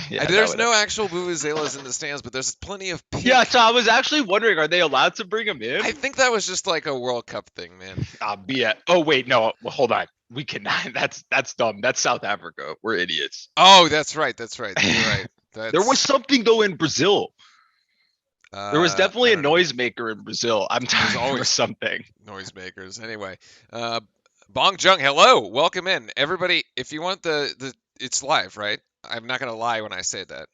Yeah, that There's would no actually. actual vuvuzelas in the stands, but there's plenty of Yeah, pink. so I was actually wondering, are they allowed to bring them I in? think that was just like a World Cup thing, man. Yeah. Oh wait, no. Well, hold on. We cannot. That's dumb. That's South Africa. We're idiots. Oh, that's right. That's right. You're right. There was That's something though in Brazil. There was I definitely a don't know. noisemaker in Brazil. I'm There's telling you, there was always something. noisemakers. Anyway, uh, Bong Jung, hello, welcome in, everybody. If you want it's live, right? I'm not gonna lie when I say that.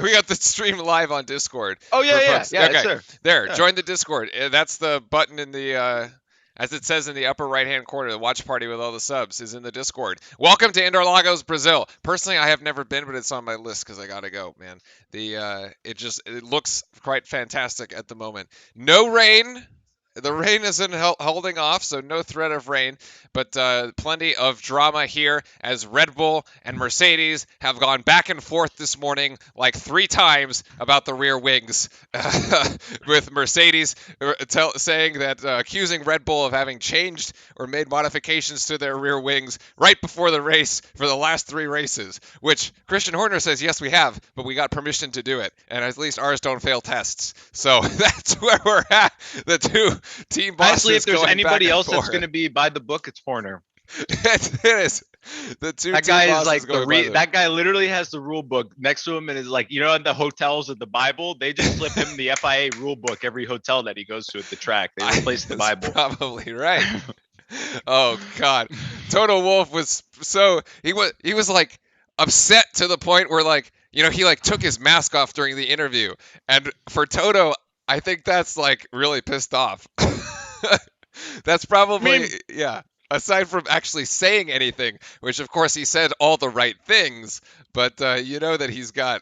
We got the stream live on Discord Oh for yeah, yeah, folks. yeah. It's Okay, there. there. Yeah. Join the Discord. That's the button in the, as it says in the upper right-hand corner. The watch party with all the subs is in the Discord. Welcome to Interlagos, Brazil. Personally, I have never been, but it's on my list because I gotta go, man. It looks quite fantastic at the moment. No rain. The rain isn't holding off, so no threat of rain, but plenty of drama here as Red Bull and Mercedes have gone back and forth this morning like 3 times about the rear wings, with Mercedes saying that accusing Red Bull of having changed or made modifications to their rear wings right before the race for the last 3 races, which Christian Horner says, yes, we have, but we got permission to do it, and at least ours don't fail tests. So that's where we're at. The two team Honestly, bosses if there's going back anybody and else that's forth. going to be by the book, it's Horner. It is. The two That team guy is bosses like going by the. that guy literally has the rule book next to him and is like, in the hotels of the Bible, they just flip him the FIA rule book every hotel that he goes to at the track. They replace the That's Bible. probably right. Oh God, Toto Wolff was so he was like upset to the point where like he like took his mask off during the interview, and for Toto, I think that's like really pissed off. That's I probably, mean, yeah. Aside from actually saying anything, which of course he said all the right things, but you know that he's got.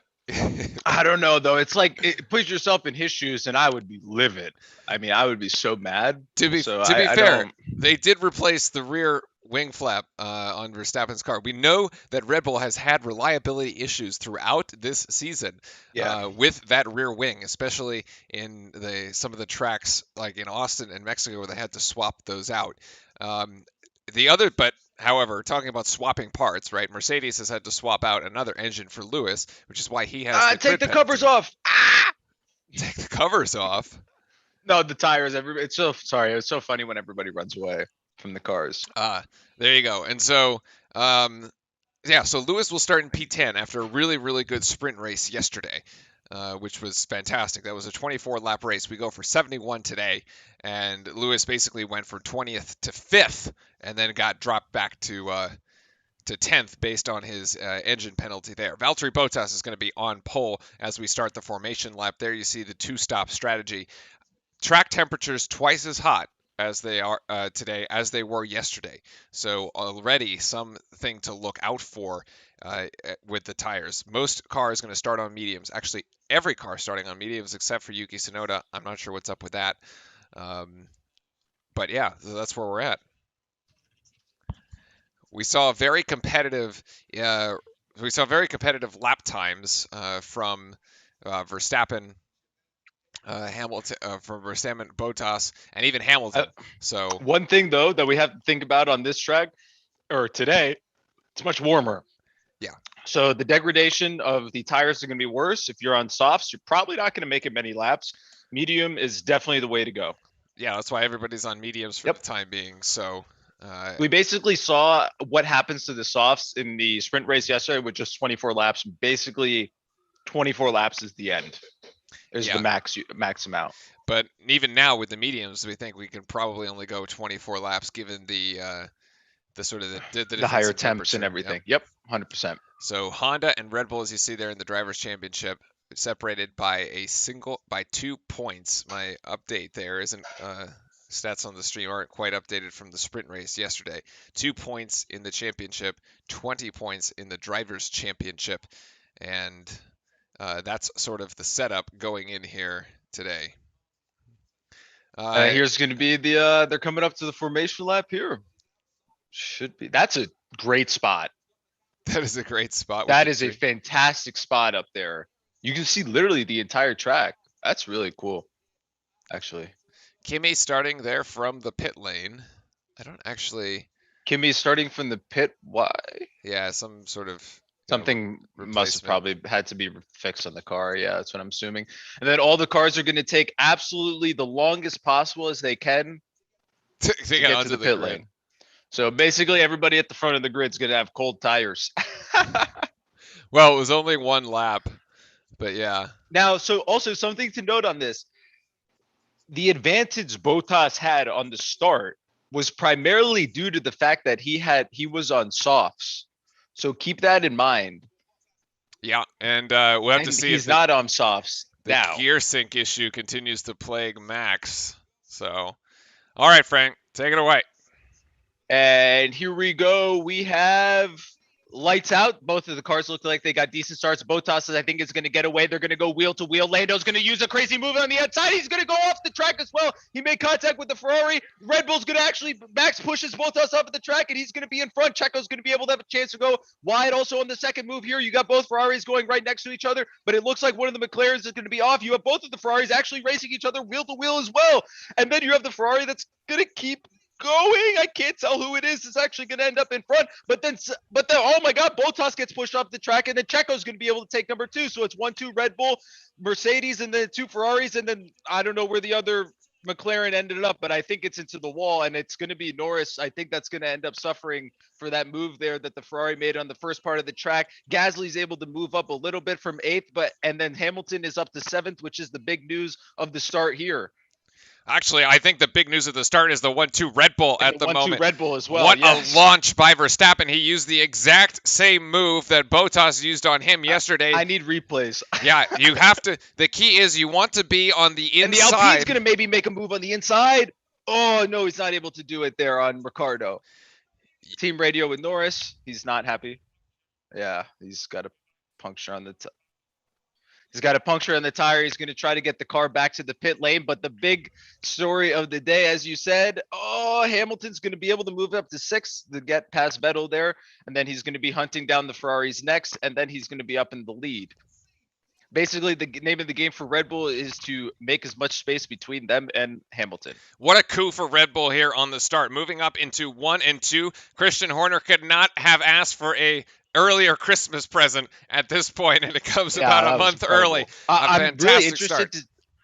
I don't know though. It's like put yourself in his shoes, and I would be livid. I mean, I would be so mad. to be So to be I fair, don't. they did replace the rear wing flap on Verstappen's car. We know that Red Bull has had reliability issues throughout this season Yeah. with that rear wing, especially in some of the tracks like in Austin and Mexico where they had to swap those out. Um, but however, talking about swapping parts, right? Mercedes has had to swap out another engine for Lewis, which is why he has the Take grid the covers penalty. off. Ah! Take the covers off. No, the tires. Everybody. It's so sorry. It's so funny when everybody runs away from the cars. There you go. And so, um, yeah, so Lewis will start in P10 after a really, really good sprint race yesterday, which was fantastic. That was a 24-lap race. We go for 71 today, and Lewis basically went from 20th to 5th, and then got dropped back to 10th based on his engine penalty there. Valtteri Bottas is going to be on pole as we start the formation lap. There you see the two-stop strategy. Track temperatures twice as hot as they are today as they were yesterday. So already something to look out for with the tires. Most cars going to start on mediums. Actually, every car starting on mediums except for Yuki Tsunoda. I'm not sure what's up with that. But yeah, so that's where we're at. We saw very competitive. We saw very competitive lap times from Verstappen, Hamilton, from Verstappen, Bottas, and even Hamilton. So One thing though that we have to think about on this track or today, it's much warmer. yeah, So the degradation of the tires are going to be worse. If you're on softs, you're probably not going to make it many laps. Medium is definitely the way to go. yeah, that's why everybody's on mediums for the Yep. time being. So We basically saw what happens to the softs in the sprint race yesterday with just 24 laps. Basically, 24 laps is the end. Is the yeah, max amount. but even now with the mediums, we think we can probably only go 24 laps given the sort of the The difference higher in temps and temperature. everything. Yep, 100%. So Honda and Red Bull, as you see there in the drivers' championship, separated by 2 points. My update there isn't. Stats on the stream aren't quite updated from the sprint race yesterday. 2 points in the championship, 20 points in the drivers' championship, and that's sort of the setup going in here today. Here's going to be they're coming up to the formation lap here. Should be. That's a great spot. That is a great spot. That is a fantastic spot up there. You can see literally the entire track. That's really cool, actually. Kimi starting there from the pit lane. I don't actually. Kimi starting from the pit. Why? Yeah, some sort of. Something must have replacement. probably had to be fixed on the car. Yeah, that's what I'm assuming. And then all the cars are going to take absolutely the longest possible as they can to to get get to onto the the pit grid. lane. So basically, everybody at the front of the grid is going to have cold tires. Well, it was only one lap, but yeah. Now, so also something to note on this: the advantage Bottas had on the start was primarily due to the fact that he was on softs. So keep that in mind. Yeah, and we'll have to And see if he's not on softs the now. gear sync issue continues to plague Max. So, all right, Frank, take it away. And here we go. We have lights out. Both of the cars look like they got decent starts. Bottas, I think, is going to get away. They're going to go wheel to wheel. Lando's going to use a crazy move on the outside. He's going to go off the track as well. He made contact with the Ferrari. Red Bull's going to actually, Max pushes Bottas off of the track, and he's going to be in front. Checo's going to be able to have a chance to go wide. Also on the second move here, you got both Ferraris going right next to each other, but it looks like one of the McLarens is going to be off. You have both of the Ferraris actually racing each other wheel to wheel as well. And then you have the Ferrari that's going to keep going. I can't tell who it is. It's actually going to end up in front. But then, oh my God, Bottas gets pushed off the track, and then Checo's going to be able to take number 2. So it's 1-2 Red Bull, Mercedes, and then 2 Ferraris. And then I don't know where the other McLaren ended up, but I think it's into the wall, and it's going to be Norris. I think that's going to end up suffering for that move there that the Ferrari made on the first part of the track. Gasly's able to move up a little bit from 8th, and then Hamilton is up to 7th, which is the big news of the start here. Actually, I think the big news at the start is the 1-2 Red Bull And at the 1-2 moment. Red Bull as well. What yes. a launch by Verstappen. He used the exact same move that Bottas used on him yesterday. I need replays. Yeah, you have to. The key is you want to be on the inside. And the Alpine's going to maybe make a move on the inside. Oh, no, he's not able to do it there on Ricardo. Team radio with Norris. He's not happy. Yeah, he's got a puncture on the He's got a puncture on the tire. He's going to try to get the car back to the pit lane. But the big story of the day, as you said, Hamilton's going to be able to move up to 6th to get past Vettel there. And then he's going to be hunting down the Ferraris next. And then he's going to be up in the lead. Basically, the name of the game for Red Bull is to make as much space between them and Hamilton. What a coup for Red Bull here on the start. Moving up into 1 and 2. Christian Horner could not have asked for a earlier Christmas present at this point, and it comes about a month early.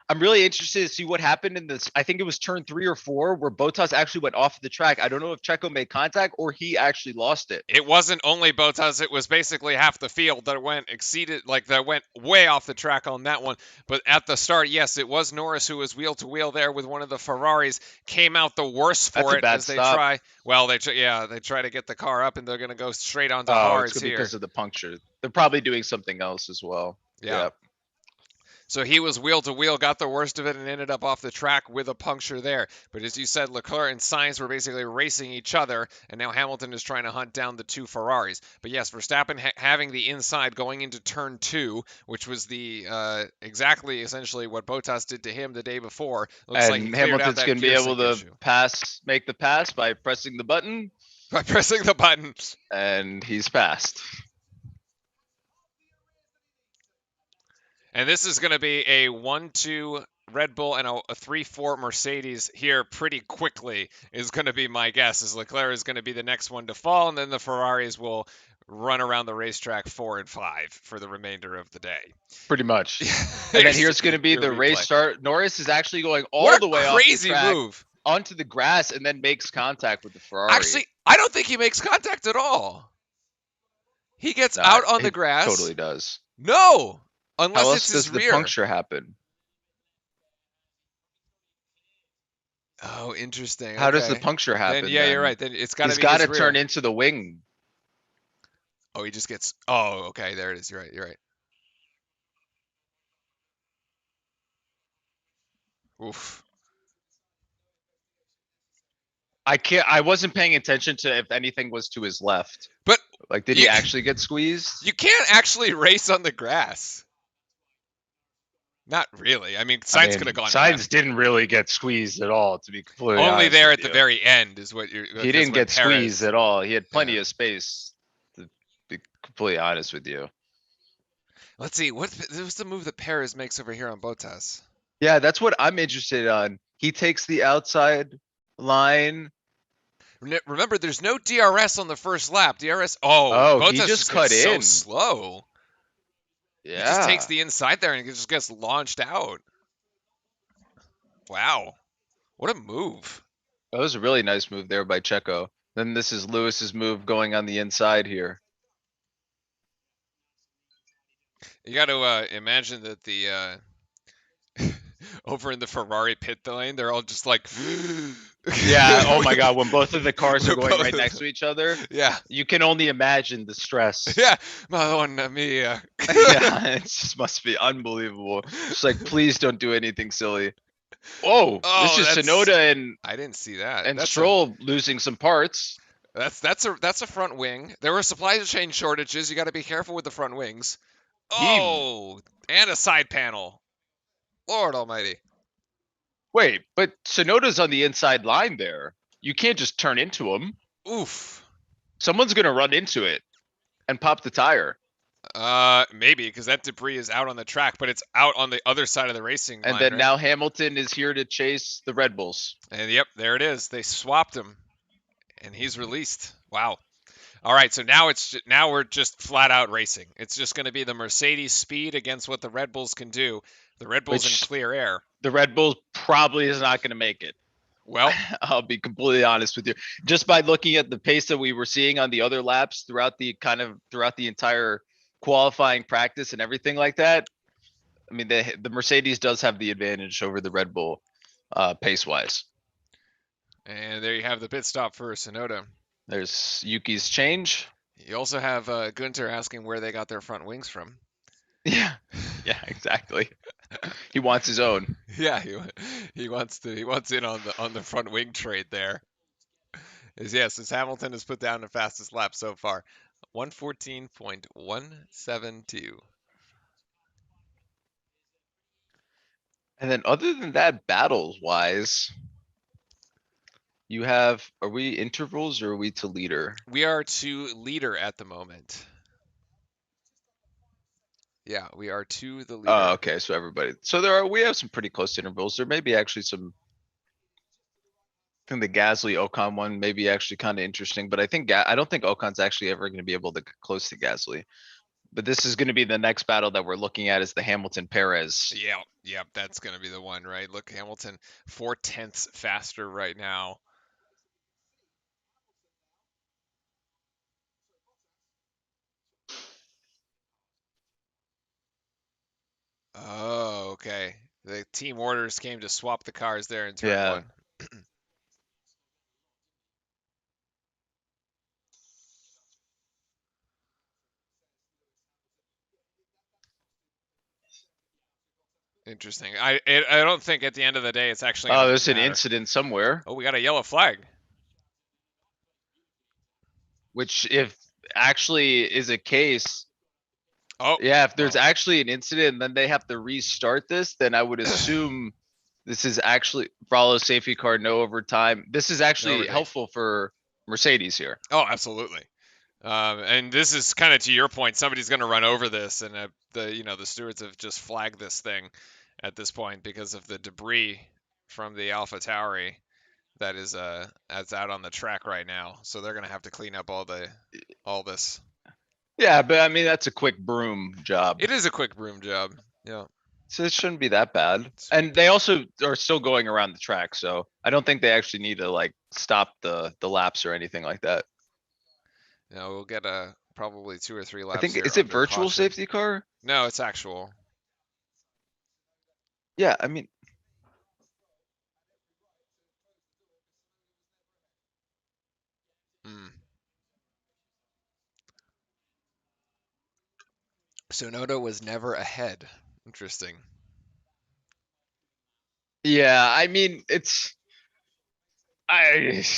I'm really interested to see what happened in this. I think it was turn 3 or 4 where Bottas actually went off the track. I don't know if Checo made contact or he actually lost it. It wasn't only Bottas. It was basically half the field that went way off the track on that one. But at the start, yes, it was Norris who was wheel to wheel there with one of the Ferraris. Came out the worse for it as they try. Well, they try to get the car up, and they're going to go straight onto hards it's here because of the puncture. They're probably doing something else as well. Yeah. So he was wheel to wheel, got the worst of it, and ended up off the track with a puncture there. But as you said, Leclerc and Sainz were basically racing each other, and now Hamilton is trying to hunt down the 2 Ferraris. But yes, Verstappen having the inside going into turn 2, which was the exactly essentially what Bottas did to him the day before. Looks like Hamilton's going to be able to make the pass by pressing the button. By pressing the button. And he's passed. And this is going to be a 1-2 Red Bull and a 3-4 Mercedes here pretty quickly is going to be my guess, as Leclerc is going to be the next one to fall, and then the Ferraris will run around the racetrack 4 and 5 for the remainder of the day. Pretty much. And then here's going to be the race start. Norris is actually going all the way off the track move onto the grass and then makes contact with the Ferrari. Actually, I don't think he makes contact at all. He gets out on the grass. Totally does. No. Unless How else it's his does rear. the puncture happen? Oh, interesting. How does the puncture happen? Then, yeah, you're right. Then it's got to be. He's got to turn into the wing. Oh, he just gets. Oh, okay. There it is. You're right. You're right. Oof. I wasn't paying attention to if anything was to his left. But like, did he actually get squeezed? You can't actually race on the grass. Not really. I mean, Sainz could have gone. Sainz didn't really get squeezed at all, to be completely honest. Only there at the very end is what you're. He didn't get squeezed at all. He had plenty of space, to be completely honest with you. Let's see. What's the move that Perez makes over here on Bottas? Yeah, that's what I'm interested on. He takes the outside line. Remember, there's no DRS on the first lap. DRS. Oh, Oh, he Bottas just just gets cut so in. slow. He just takes Yeah. the inside there and just gets launched out. Wow. What a move. That was a really nice move there by Checo. Then this is Lewis's move going on the inside here. You got to imagine that the over in the Ferrari pit lane, they're all just like, Yeah. Oh my God. When both of the cars are We're going both right of next to each other, yeah, you can only imagine the stress. yeah, Madonna mia. Yeah. It just must be unbelievable. Just like, please don't do anything silly. Oh, this Oh, is that's Sonoda and I didn't see that. and Stroll losing some parts. That's a front wing. There were supply chain shortages. You got to be careful with the front wings. He Oh, and a side panel. Lord Almighty. wait, but Sonoda's on the inside line there. You can't just turn into him. Oof. Someone's gonna run into it and pop the tire. Maybe because that debris is out on the track, but it's out on the other side of the racing And line, then right? now Hamilton is here to chase the Red Bulls. And yep, there it is. They swapped him, and he's released. Wow. All right, so now we're just flat out racing. It's just going to be the Mercedes speed against what the Red Bulls can do. The Red Bulls in Which clear air. the Red Bulls probably is not going to make it. Well, I'll be completely honest with you. Just by looking at the pace that we were seeing on the other laps throughout the entire qualifying practice and everything like that. I mean, the Mercedes does have the advantage over the Red Bull pace wise. and there you have the pit stop for Sonoda. There's Yuki's change. You also have Gunter asking where they got their front wings from. Yeah, yeah, exactly. He wants his own. Yeah, he wants in on the front wing trade there. Yes, as Hamilton has put down the fastest lap so far, 114.172. And then other than that, battles wise, you have, are we intervals or are we to leader? We are to leader at the moment. Yeah, we are to the leader. Oh, okay. So everybody, we have some pretty close intervals. There may be actually some, I think the Gasly Ocon one may be actually kind of interesting, but I don't think Ocon's actually ever going to be able to get close to Gasly. But this is going to be the next battle that we're looking at is the Hamilton Perez. Yeah, that's gonna be the one, right? Look, Hamilton 4/10 faster right now. Oh, okay. The team orders came to swap the cars there in turn Yeah. one. Interesting. I don't think at the end of the day it's actually Oh, gonna there's an matter. incident somewhere, Oh, we got a yellow flag. which if actually is a case, Oh, yeah, if there's oh. actually an incident and then they have to restart this, then I would assume this is actually follow safety car, no overtime. This is actually overtake. helpful for Mercedes here. Oh, absolutely. And this is kind of to your point. Somebody's going to run over this, and the stewards have just flagged this thing at this point because of the debris from the AlphaTauri that is that's out on the track right now. So they're going to have to clean up all this. Yeah, but I mean that's a quick broom job. It is a quick broom job. Yeah. So it shouldn't be that bad. And they also are still going around the track, so I don't think they actually need to like stop the laps or anything like that. Now we'll get probably 2 or 3 laps I think here is it under virtual caution. safety car? No, it's actual. Yeah, I mean Hmm. Sonoda was never ahead. Interesting. yeah, I mean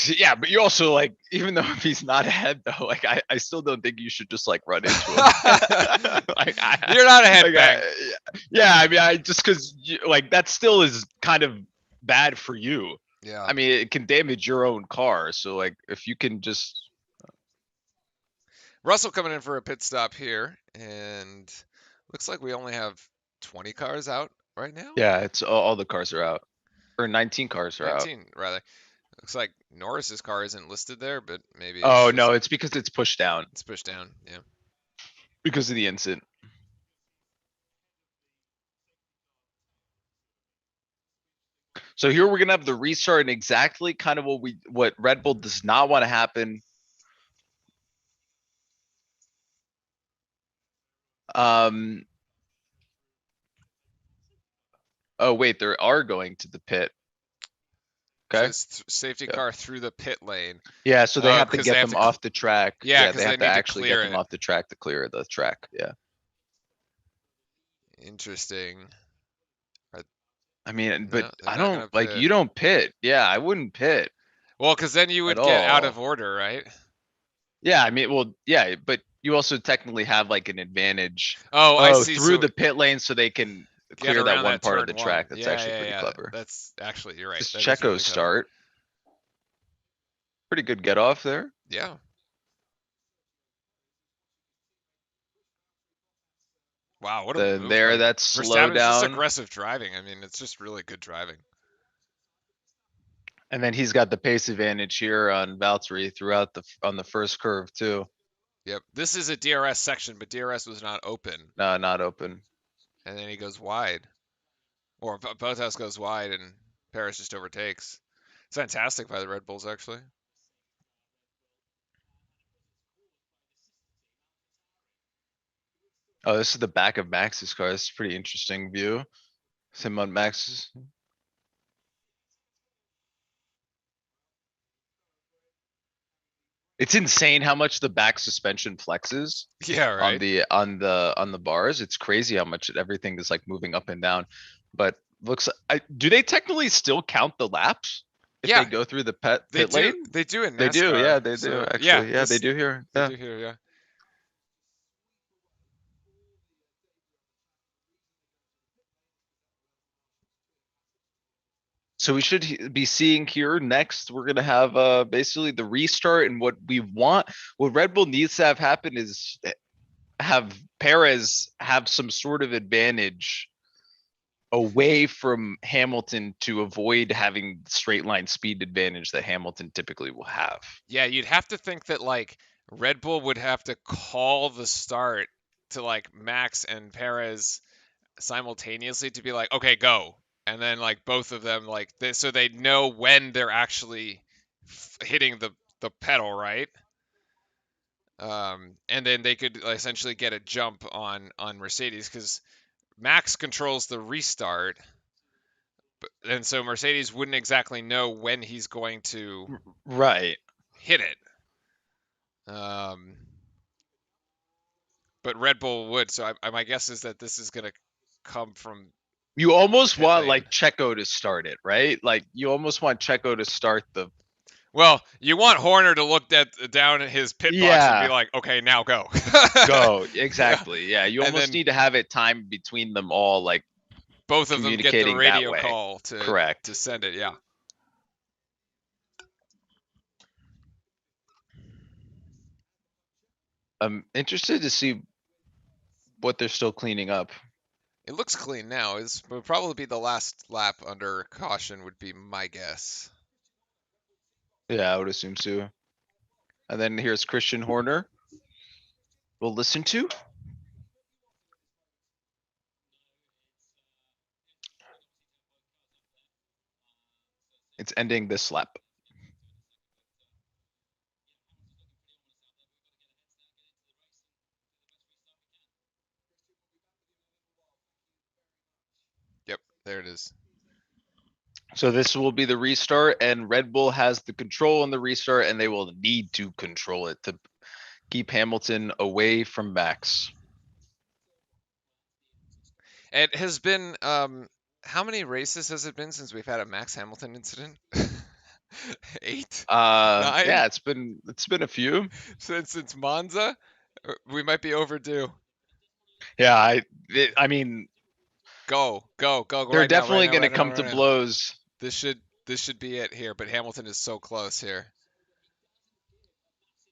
yeah, but you also like even though if he's not ahead though, like I still don't think you should just like run into him. Like You're not ahead, like, Bang. yeah, I mean I just because like that still is kind of bad for you. Yeah. I mean it can damage your own car. So like if you can just Russell coming in for a pit stop here, and looks like we only have 20 cars out right now. yeah, it's all the cars are out or 19 cars are out. 19 rather. Looks like Norris's car isn't listed there, but maybe it's Oh just no, it's because it's pushed down it's pushed down. Yeah. because of the incident. So here we're gonna have the restart and exactly kind of what Red Bull does not want to happen. Um. Oh wait, they are going to the pit. So Okay. it's safety Yeah. car through the pit lane. Yeah. So they Oh, have to because they get have them to. off the track. Yeah, Yeah, because they they have to need to actually get clear them it. off the track to clear the track. Yeah. Interesting. I mean, but No, they're I not don't gonna like pit. you don't pit. Yeah, I wouldn't pit Well, because then you at would get out of all. order, right? Yeah, I mean, well, yeah, but you also technically have like an advantage. Oh, I Oh, see. through So the pit lane so they can get clear that around one that part of turn the one. track. That's Yeah, actually yeah, pretty yeah. clever. That's actually you're right. This That is really Checo's clever. start. Pretty good get off there. Yeah. Wow, what a Then move there, by that's slow Verstappen. It's just down. aggressive driving. I mean, it's just really good driving. And then he's got the pace advantage here on Valtteri throughout on the first curve too. Yep. This is a DRS section, but DRS was not open, No, not open. and then he goes wide, or Bottas goes wide, and Paris just overtakes. It's fantastic by the Red Bulls, actually. Oh, this is the back of Max's car. This is a pretty interesting view. Him on Max's. It's insane how much the back suspension flexes Yeah, on right. the bars. It's crazy how much everything is like moving up and down. But looks, do they technically still count the laps if they Yeah, go through the pit do. lane? They do in They do, NASCAR. yeah, they do So yeah, actually. Yeah, they this do here. they Yeah. do here. Yeah. So we should be seeing here next, we're gonna have basically the restart and what we want. What Red Bull needs to have happen is have Perez have some sort of advantage away from Hamilton to avoid having the straight line speed advantage that Hamilton typically will have. Yeah, you'd have to think that like Red Bull would have to call the start to like Max and Perez simultaneously to be like, okay, go. And then like both of them like so they know when they're actually hitting the pedal, right? And then they could essentially get a jump on Mercedes because Max controls the restart, and so Mercedes wouldn't exactly know when he's going to Right. hit it. But Red Bull would. So my guess is that this is going to come from You the almost pit want lane. like Checo to start it, right? Like you almost want Checo to start the. Well, you want Horner to look down at his pit box and be Yeah, like, okay, now go. go. Yeah. Exactly. Yeah, you And almost then need to have it timed between them all, like both of them get the communicating that radio way. call to Correct. send it. Yeah. I'm interested to see what they're still cleaning up. It looks clean now. It would probably be the last lap under caution would be my guess. Yeah, I would assume so. And then here's Christian Horner. We'll listen to. It's ending this lap. Yep, there it is. So this will be the restart, and Red Bull has the control on the restart, and they will need to control it to keep Hamilton away from Max. It has been how many races has it been since we've had a Max Hamilton incident? 8? 9? Yeah, it's been a few. Since Monza? We might be overdue. Yeah, I mean, Go they're right now, right definitely now, going to right now, come to right now. blows. This should be it here, but Hamilton is so close here.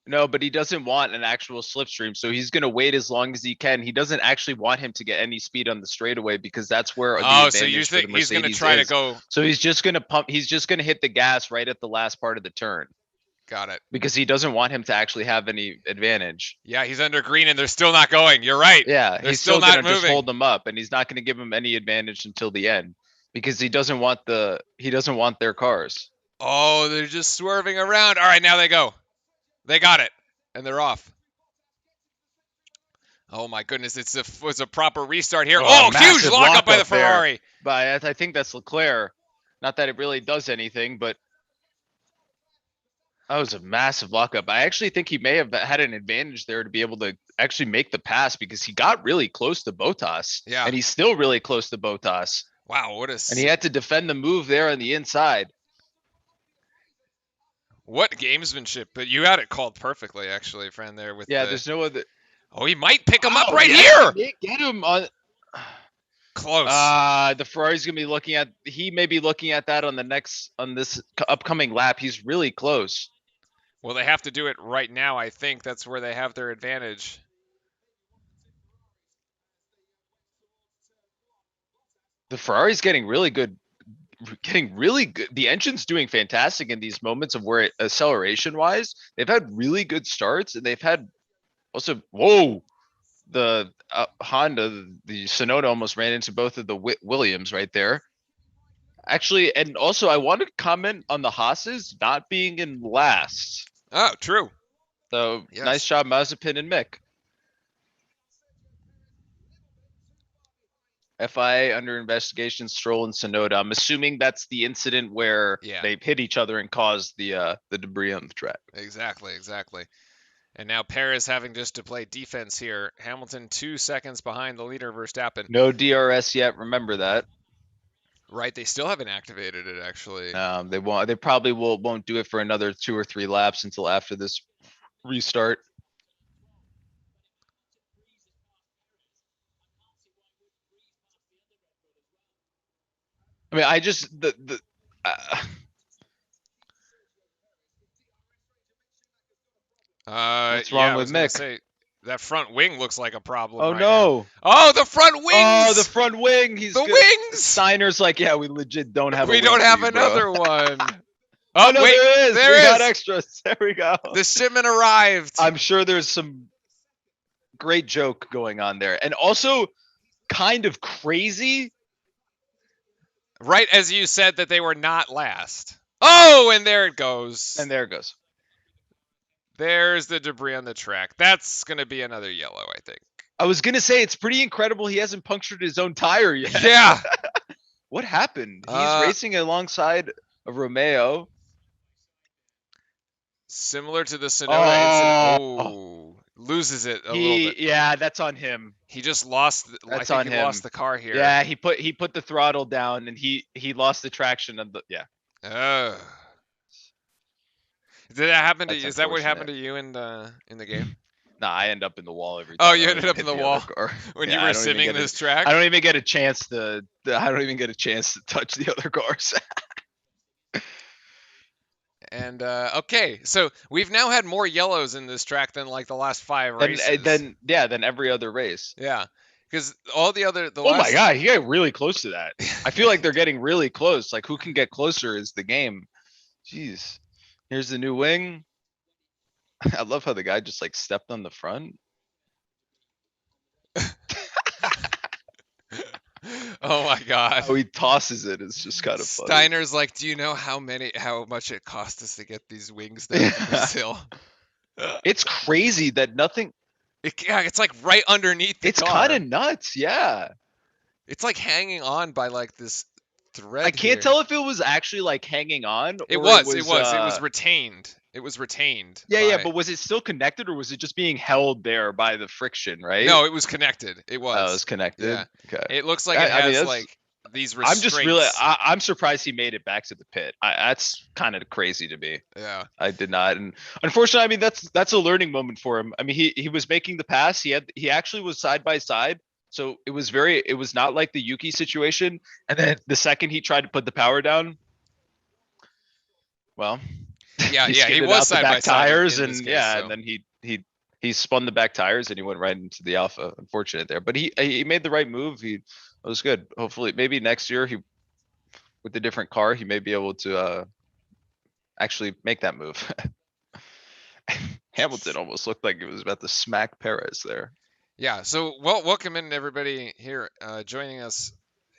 No, but he doesn't want an actual slipstream, so he's gonna wait as long as he can. He doesn't actually want him to get any speed on the straightaway because that's where the Oh, so you advantage for the think he's gonna Mercedes try to is. go? So he's just gonna pump. He's just gonna hit the gas right at the last part of the turn Got it. because he doesn't want him to actually have any advantage. Yeah, he's under green and they're still not going. You're right. Yeah, They're he's still still gonna not just moving. hold them up, and he's not gonna give him any advantage until the end because he doesn't want their cars. Oh, they're just swerving around. All right, now they go. They got it, and they're off. Oh my goodness, it's a proper restart here. Oh, huge Massive lockup by the there. Ferrari. But I think that's Leclerc. Not that it really does anything, but that was a massive lockup. I actually think he may have had an advantage there to be able to actually make the pass because he got really close to Bottas. Yeah. And he's still really close to Bottas. Wow, And he had to defend the move there on the inside. What gamesmanship! But you had it called perfectly, actually, friend. There with there's no other. Oh, he might pick him up right yeah, here. Get him on. Close. The Ferrari's gonna be looking at. He may be looking at that on this upcoming lap. He's really close. Well, they have to do it right now. I think that's where they have their advantage. The Ferrari's getting really good. The engine's doing fantastic in these moments of where acceleration wise, they've had really good starts and they've had also, the Honda, the Sonoda almost ran into both of the Williams right there. Actually, and also I want to comment on the Haas's not being in last. Oh, true. So Yes. Nice job, Mazepin and Mick. FIA under investigation, Stroll and Sonoda. I'm assuming that's the incident where they hit each other and caused the debris on the track. Exactly. And now Perez having just to play defense here. Hamilton 2 seconds behind the leader, Verstappen. No DRS yet. Remember that. Right, they still haven't activated it actually. They won't. They probably won't do it for another 2 or 3 laps until after this restart. I mean, I just what's wrong with Mick? Say, that front wing looks like a problem. Oh right no! Now. Oh, the front wings! Oh, the front wing. He's the good. Wings. Steiner's like, yeah, we legit don't have. We don't have another one. Oh no, wait, there is. There we is. got extras. There we go. The shipment arrived. I'm sure there's some great joke going on there, and also kind of crazy. Right as you said that they were not last. Oh, and there it goes. And there it goes. There's the debris on the track. That's going to be another yellow, I think. I was going to say, it's pretty incredible he hasn't punctured his own tire yet. Yeah. What happened? He's racing alongside of Romeo. Similar to the Sonoda incident. Oh, loses it a little bit. Yeah, that's on him. He just lost. That's I on think he him. lost the car here. Yeah, he put the throttle down and he lost the traction of the Did that happen to you? Is that what happened to you in the game? Nah, I end up in the wall every time. Oh, you ended up in the wall when you were simming this track? I don't even get a chance to touch the other cars. And okay, so we've now had more yellows in this track than like the last 5 races. Than every other race. Yeah, because all the other. My god, he got really close to that. I feel like they're getting really close. Like who can get closer is the game. Jeez, here's the new wing. I love how the guy just like stepped on the front. Oh my god. How he tosses it is just kind of funny. Steiner's like, do you know how much it cost us to get these wings down to Brazil? It's crazy that nothing. It's like right underneath the car. It's kind of nuts, yeah. It's like hanging on by like this thread. I can't tell if it was actually like hanging on. It was retained. It was retained. Yeah, but was it still connected or was it just being held there by the friction, right? No, it was connected. It was. Oh, it was connected. Yeah. Okay. It looks like it has like these restraints. I'm surprised he made it back to the pit. That's kind of crazy to me. Yeah. I did not. And unfortunately, I mean, that's a learning moment for him. I mean, he was making the pass. He actually was side by side. So it was not like the Yuki situation. And then the second he tried to put the power down, well, Yeah, He yeah, he skidded was out the side by back side tires, in this and case. yeah, So and then he spun the back tires and he went right into the Alpha. Unfortunate there, but he made the right move. He it was good. Hopefully, maybe next year he with a different car, he may be able to actually make that move. Hamilton almost looked like it was about to smack Perez there. yeah, so welcome in everybody here joining us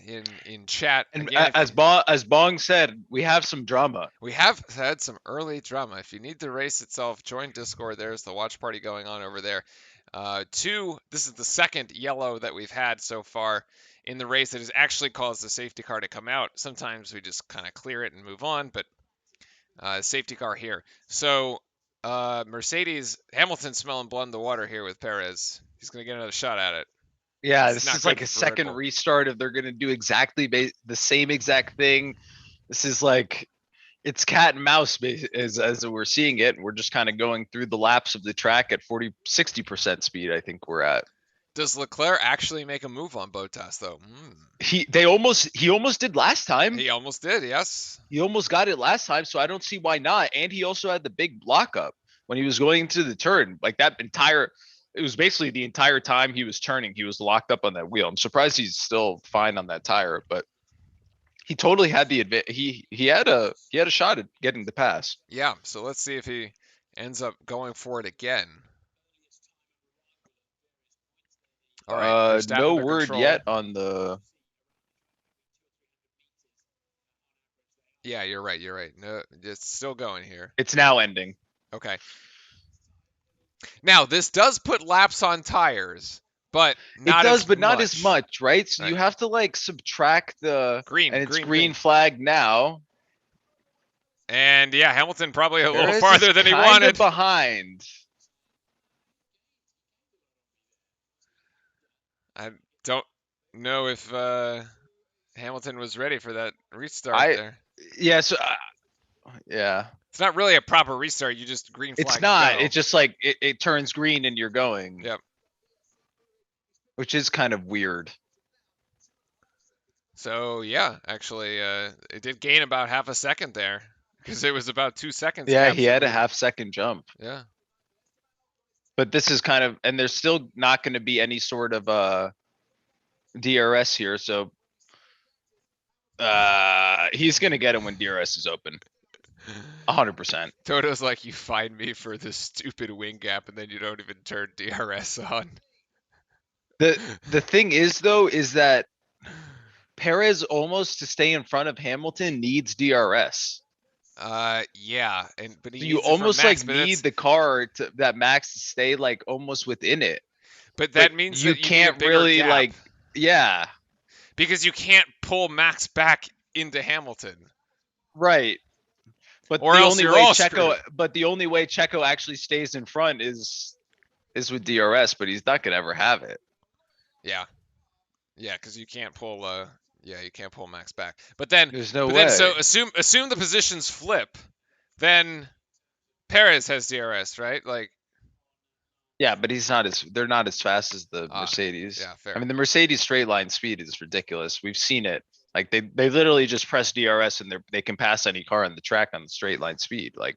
in chat And again. as Bong said, we have some drama. We have had some early drama. If you need the race itself, join Discord. There's the watch party going on over there. This is the second yellow that we've had so far in the race that has actually caused the safety car to come out. Sometimes we just kind of clear it and move on, but safety car here. So Mercedes, Hamilton smelling blood in the water here with Perez. He's going to get another shot at it. Yeah, It's this not is good like a for Red second Bull. restart if they're gonna do exactly the same exact thing. This is like it's cat and mouse as we're seeing it. We're just kind of going through the laps of the track at 60% speed. I think we're at. Does Leclerc actually make a move on Bottas though? He almost did last time. He almost did, yes. He almost got it last time, so I don't see why not. And he also had the big block up when he was going into the turn. Like that entire it was basically the entire time he was turning, he was locked up on that wheel. I'm surprised he's still fine on that tire, but he totally had the advantage. He had a shot at getting the pass. Yeah, so let's see if he ends up going for it again. All right, Verstappen No under word control. yet on the. Yeah, you're right. You're right. No, it's still going here. It's now ending. Okay. Now this does put laps on tires, but It not does, as but not as much. much, right? So you Right. have to like subtract the, Green, and it's green, green green. flag now. And yeah, Hamilton probably a little Perez is farther than he kind of wanted. behind. I don't know if Hamilton was ready for that restart I there. yeah, so yeah. It's not really a proper restart. You just green It's flag and not. go. It's just like it turns green and you're going, Yep. which is kind of weird. So yeah, actually, it did gain about half a second there because it was about 2 seconds Yeah, gap. he So had a we, half-second jump. yeah. But this is kind of, and there's still not going to be any sort of DRS here, so he's going to get him when DRS is open. 100%. Toto's like, you find me for this stupid wing gap, and then you don't even turn DRS on. The thing is though, is that Perez almost to stay in front of Hamilton needs DRS. Yeah, but he So you needs it from almost Max, like but that's need the car to that Max to stay like almost within it. but But that means you that you need a can't bigger really gap like, yeah, because you can't pull Max back into Hamilton, right. But or the else only you're way all Checo, screwed. but the only way Checo actually stays in front is with DRS, but he's not gonna ever have it. Yeah, yeah, because you can't pull. Yeah, you can't pull Max back. There's no So way. assume the positions flip, then Perez has DRS, right? Like, Yeah, but they're not as fast as the Mercedes. yeah, I fair. mean, the Mercedes straight line speed is ridiculous. We've seen it. Like they literally just press DRS and they can pass any car on the track on the straight line speed. Like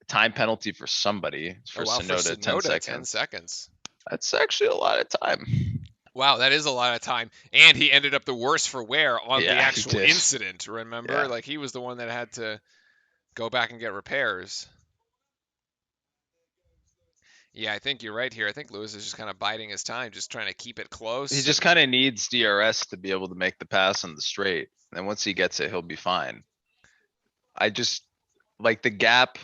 time penalty for somebody Oh for wow, for Sonoda, 10 Sonoda, 10 seconds. seconds. That's actually a lot of time. Wow, that is a lot of time. And he ended up the worse for wear on the Yeah, he actual did. incident, remember? Yeah. Like he was the one that had to go back and get repairs. Yeah, I think you're right here. I think Lewis is just kind of biding his time, just trying to keep it He close. just kind of needs DRS to be able to make the pass on the straight. And once he gets it, he'll be fine. I just like the gap.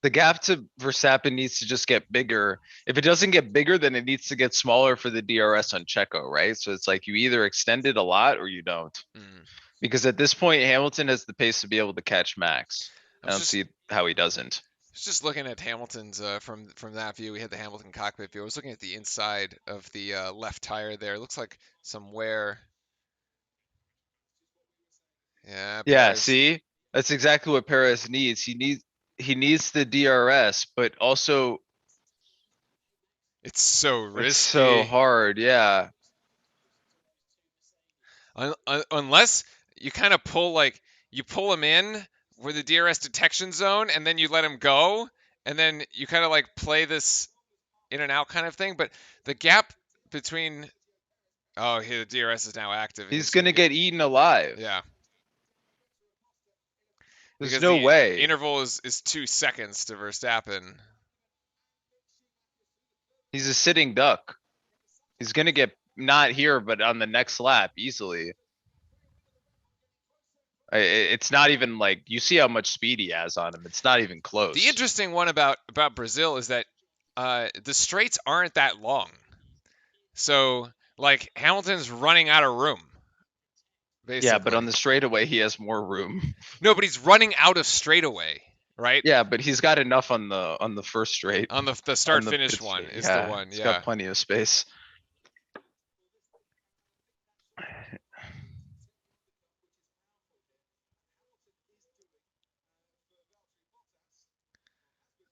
The gap to Verstappen needs to just get bigger. If it doesn't get bigger, then it needs to get smaller for the DRS on Checo, right? So it's like you either extend it a lot or you don't. Mm. Because at this point, Hamilton has the pace to be able to catch Max. I I was don't see how he doesn't. just looking at Hamilton's from that view. We had the Hamilton cockpit view. I was looking at the inside of the left tire there. It looks like some wear. Yeah, Yeah, Perez. see? That's exactly what Perez needs. He needs the DRS, but also It's so it's so risky. hard. Yeah. Unless you kind of pull like you pull him in where the DRS detection zone, and then you let him go, and then you kind of like play this in and out kind of thing. But the gap between the DRS is now active, and He's he's gonna gonna get get eaten alive. yeah There's because no the way. interval is 2 seconds to Verstappen. He's a sitting duck. He's gonna get not here, but on the next lap easily. It's not even like you see how much speed he has on him. It's not even close. The interesting one about Brazil is that the straights aren't that long. So, like, Hamilton's running out of room, basically. Yeah, but on the straightaway, he has more room. No, but he's running out of straightaway, right? Yeah, but he's got enough on the first straight. On the start-finish one straight. is Yeah, the one, he's yeah. got plenty of space.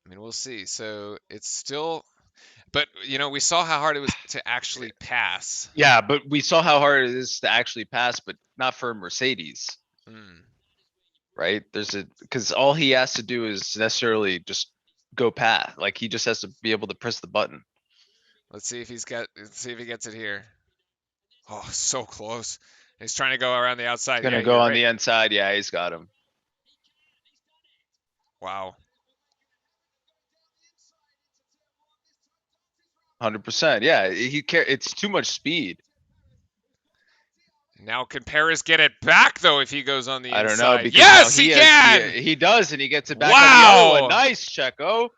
I mean, we'll see. So, it's still... But, we saw how hard it was to actually pass. Yeah, but we saw how hard it is to actually pass, but not for a Mercedes. Right? Because all he has to do is necessarily just go past. Like he just has to be able to press the button. Let's see if he gets it here. Oh, so close. He's trying to go around the outside. He's gonna go on the inside. Yeah, he's got him. Wow. 100%. Yeah, it's too much speed. Now can Perez get it back though if he goes on the inside? I don't know. Because yes, he can. He does, and he gets it back wow. on the other one. Nice, Checo.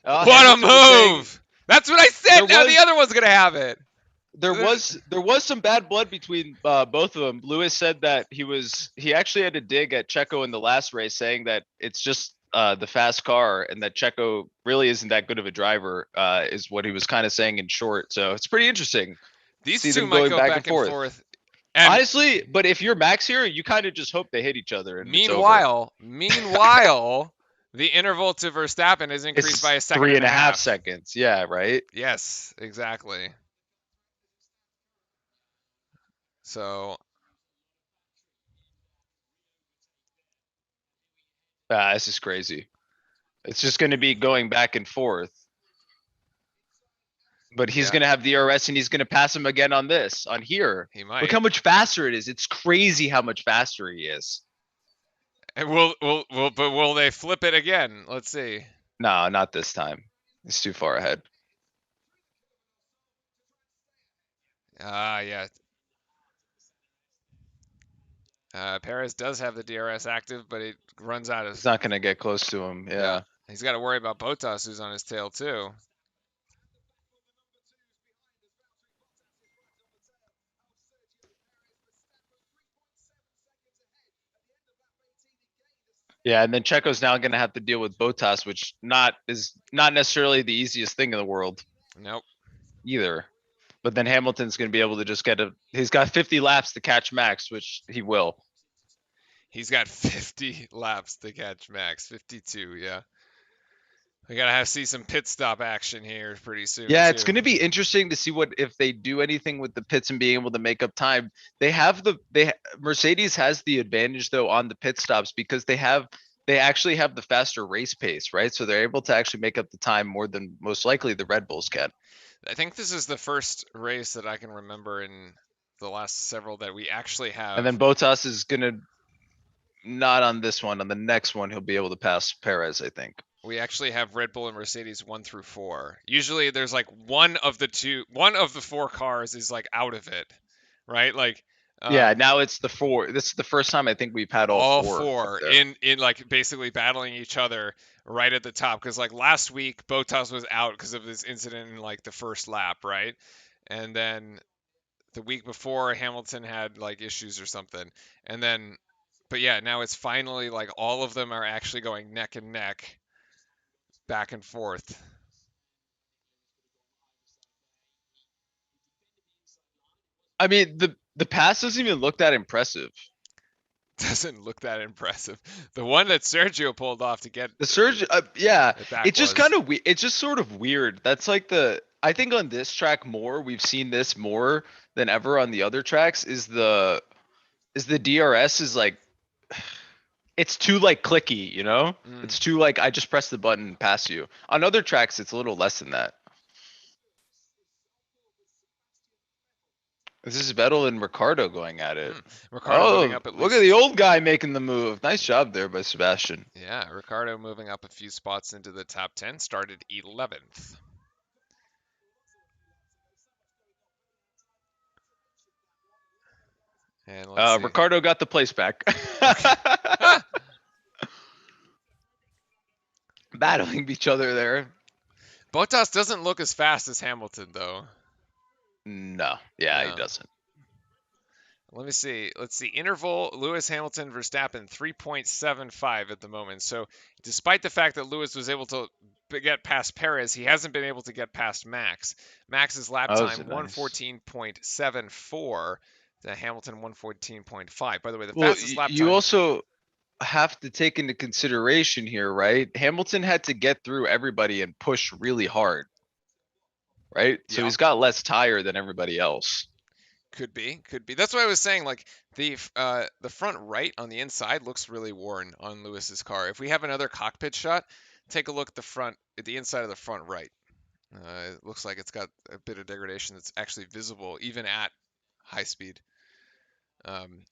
What a move! That's what I said. Now the other one's gonna have it. There was some bad blood between both of them. Lewis said that he actually had to dig at Checo in the last race, saying that it's just the fast car and that Checo really isn't that good of a driver, is what he was kind of saying in short. So it's pretty interesting. These two might go back and forth. And honestly, but if you're Max here, you kind of just hope they hit each other. And meanwhile, the interval to Verstappen is increased by a second. 3.5 seconds. Yeah, right. Yes, exactly. So this is crazy. It's just going to be going back and forth. But he's going to have the DRS and he's going to pass him again on here. He might. Look how much faster it is. It's crazy how much faster he is. And will they flip it again? Let's see. No, not this time. He's too far ahead. Yeah. Perez does have the DRS active, but it runs out of... It's not going to get close to him, yeah. He's got to worry about Bottas, who's on his tail, too. Yeah, and then Checo's now going to have to deal with Bottas, which is not necessarily the easiest thing in the world. Nope. Either. But then Hamilton's going to be able to just he's got 50 laps to catch Max, which he will. He's got 50 laps to catch Max. 52, yeah. We gotta see some pit stop action here pretty soon. Yeah, it's going to be interesting to see if they do anything with the pits and being able to make up time. Mercedes has the advantage though on the pit stops because they actually have the faster race pace, right? So they're able to actually make up the time more than most likely the Red Bulls can. I think this is the first race that I can remember in the last several that we actually have. And then Bottas is going to not on this one. On the next one, he'll be able to pass Perez, I think. We actually have Red Bull and Mercedes 1 through 4. Usually there's like one of the 4 cars is like out of it, right? Like yeah, now it's the 4. This is the first time I think we've had all four in like basically battling each other right at the top. Because like last week Bottas was out because of this incident in like the first lap, right? And then the week before Hamilton had like issues or something, and then but yeah, now it's finally like all of them are actually going neck and neck. Back and forth. I mean, the pass doesn't even look that impressive. Doesn't look that impressive. The one that Sergio pulled off to get the Sergio, yeah, it's just kind of it's just sort of weird. That's like I think on this track we've seen this more than ever on the other tracks is the is the DRS is like it's too like clicky, you know? Mm. It's too like I just press the button and pass you. On other tracks, it's a little less than that. This is Vettel and Ricardo going at it. Ricardo moving Oh, up at look at the least. old guy making the move. Nice job there by Sebastian. Yeah, Ricardo moving up a few spots into the top 10, started 11th. And let's see. Ricardo got the place back. Okay. Ah! Battling each other there. Bottas doesn't look as fast as Hamilton, though. No, yeah, he No. doesn't. Let me see. Let's see. Interval Lewis Hamilton Verstappen 3.75 at the moment. So, despite the fact that Lewis was able to get past Perez, he hasn't been able to get past Max. Max's lap Oh, time is it nice? 114.74 to Hamilton 114.5. By the way, the Well, fastest lap you time. also have to take into consideration here, right? Hamilton had to get through everybody and push really hard, right? So Yeah, he's got less tire than everybody else. could be, could be. That's why I was saying like the front right on the inside looks really worn on Lewis's car. If we have another cockpit shot, take a look at the front, at the inside of the front right. It looks like it's got a bit of degradation that's actually visible even at high speed. Um,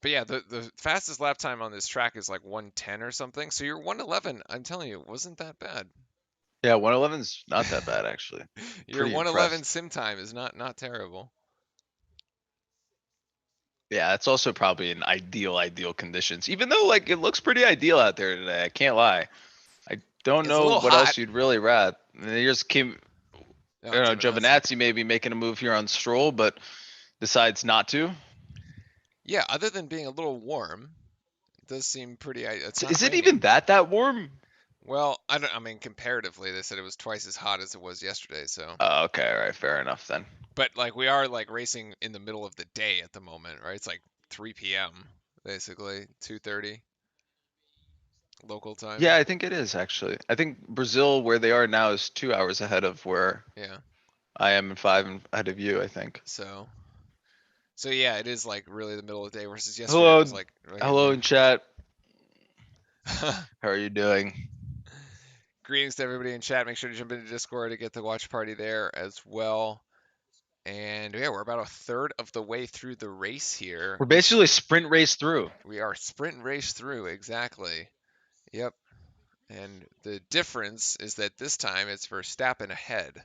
but yeah, the fastest lap time on this track is like 110 or something. So your 111, I'm telling you, wasn't that bad. Yeah, 111's not that bad actually. Your Pretty 111 impressed. sim time is not terrible. Yeah, it's also probably in ideal conditions. Even though like it looks pretty ideal out there today, I can't lie. I don't It's a know little what hot. else you'd really rat. And here's Kim, Oh, Giovinazzi. Giovinazzi maybe making a move here on Stroll, but decides not to. Yeah, other than being a little warm, it does seem pretty. It's not Is it raining. even that warm? Well, I don't. I mean, comparatively, they said it was twice as hot as it was yesterday. So, Oh, okay, all right, fair enough then. but like we are like racing in the middle of the day at the moment, right? It's like 3 p.m. basically, 2:30 local time. Yeah, I think it is actually. I think Brazil, where they are now, is 2 hours ahead of where Yeah. I am and five ahead of you, I think. So, so yeah, it is like really the middle of the day versus yesterday. It Hello, was like right at hello in noon. chat. How are you doing? Greetings to everybody in chat. Make sure to jump into Discord to get the watch party there as well. And yeah, we're about a third of the way through the race here. We're basically a sprint race through. We are sprint race through, exactly. Yep. And the difference is that this time it's Verstappen ahead.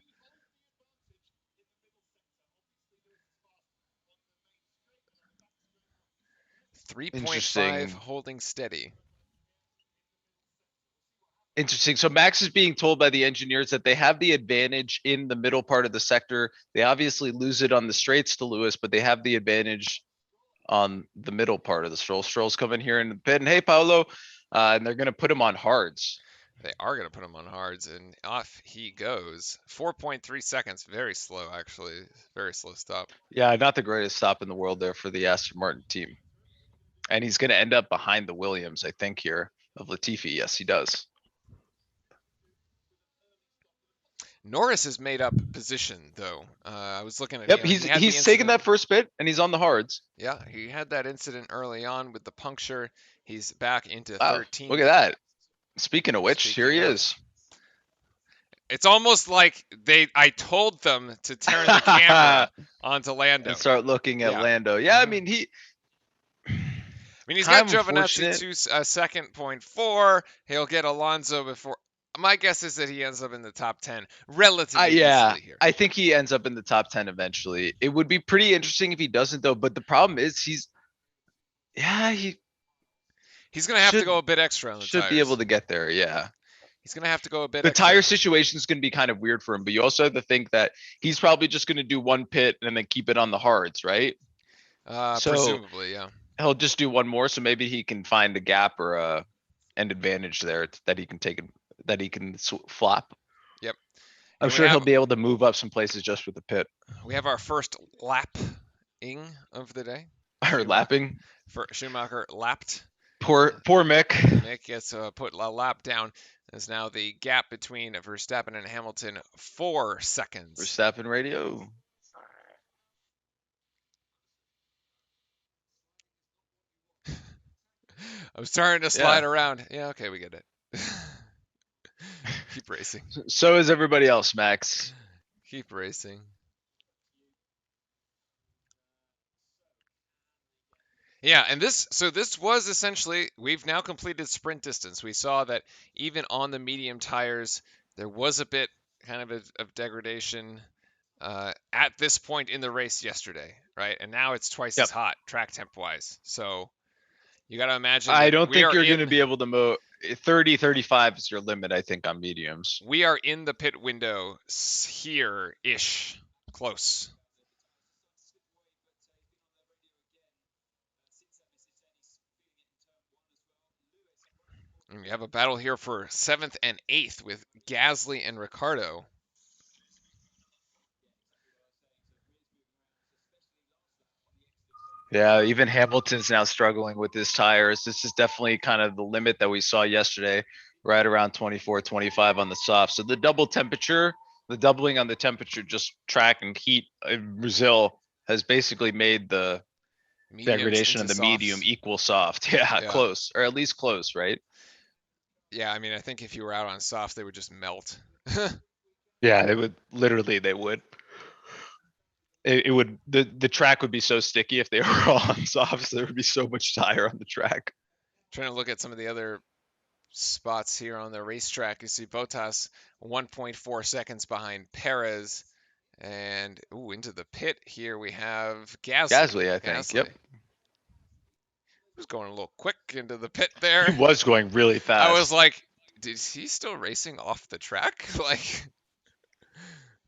.5 Interesting. holding steady. Interesting. So Max is being told by the engineers that they have the advantage in the middle part of the sector. They obviously lose it on the straights to Lewis, but they have the advantage on the middle part of the Stroll. Stroll's coming here in the pit, and hey, Paolo, and they're gonna put him on hards. They are going to put him on hards, and off he goes. 4.3 seconds. Very slow, actually. Very slow stop. Yeah, not the greatest stop in the world there for the Aston Martin team. And he's gonna end up behind the Williams, I think, here of Latifi. Yes, he does. Norris has made up position, though. I was looking at Yep, him. He had the he's taking incident. that first bit, and he's on the hards. Yeah, he had that incident early on with the puncture. He's back into Wow, 13th. look at that. Speaking of which, here Speaking he of, is. it's almost like I told them to turn the camera onto Lando. And start looking at Yeah. Lando. Yeah, I Mhm. mean I mean, he's got kind of Giovinazzi unfortunate. to second point four. He'll get Alonso before. My guess is that he ends up in the top 10 relatively Yeah, easily here. I think he ends up in the top 10 eventually. It would be pretty interesting if he doesn't though, but the problem is he He's going to have to should go a bit extra on the should be able tires. to get there, yeah. He's going to have to go a bit The extra. tire situation is going to be kind of weird for him, but you also have to think that he's probably just going to do one pit and then keep it on the hards, right? So Presumably, yeah. he'll just do one more, so maybe he can find a gap or an advantage there that he can take that he can flop. Yep. I'm And sure he'll be able to move up some places just with the pit we have our first lapping of the day. or lapping. Schumacher lapped. Poor Mick. Mick gets put a lap down. Is now the gap between Verstappen and Hamilton 4 seconds. Verstappen radio. I'm starting to slide Yeah. around. Yeah, okay, we get it. Keep racing. So is everybody else, Max. Keep racing. Yeah, and this was essentially, we've now completed sprint distance. We saw that even on the medium tires, there was a bit kind of degradation at this point in the race yesterday, right? And now it's twice as Yep. hot track temp wise. So you got to imagine I that don't think you're going to be able to 30, 35 is your limit, I think, on mediums. we are in the pit window here ish, close. And we have a battle here for 7th and 8th with Gasly and Ricardo. Yeah, even Hamilton's now struggling with his tires. This is definitely kind of the limit that we saw yesterday, right around 24, 25 on the soft. So the double temperature, the doubling on the temperature, just track and heat in Brazil has basically made the Mediums degradation into of the medium softs. equal soft. Yeah, Yeah. close, or at least close, right? Yeah, I mean, I think if you were out on softs, they would just melt. Yeah, they would literally, they would. It would the track would be so sticky if they were all on softs. There would be so much tire on the track. Trying to look at some of the other spots here on the racetrack. You see Bottas 1.4 seconds behind Perez. And into the pit here we have Gasly. Gasly, I think. Yep. Gasly. Who's going a little quick into the pit He there. was going really I was fast. like, is he still racing off the track? Like,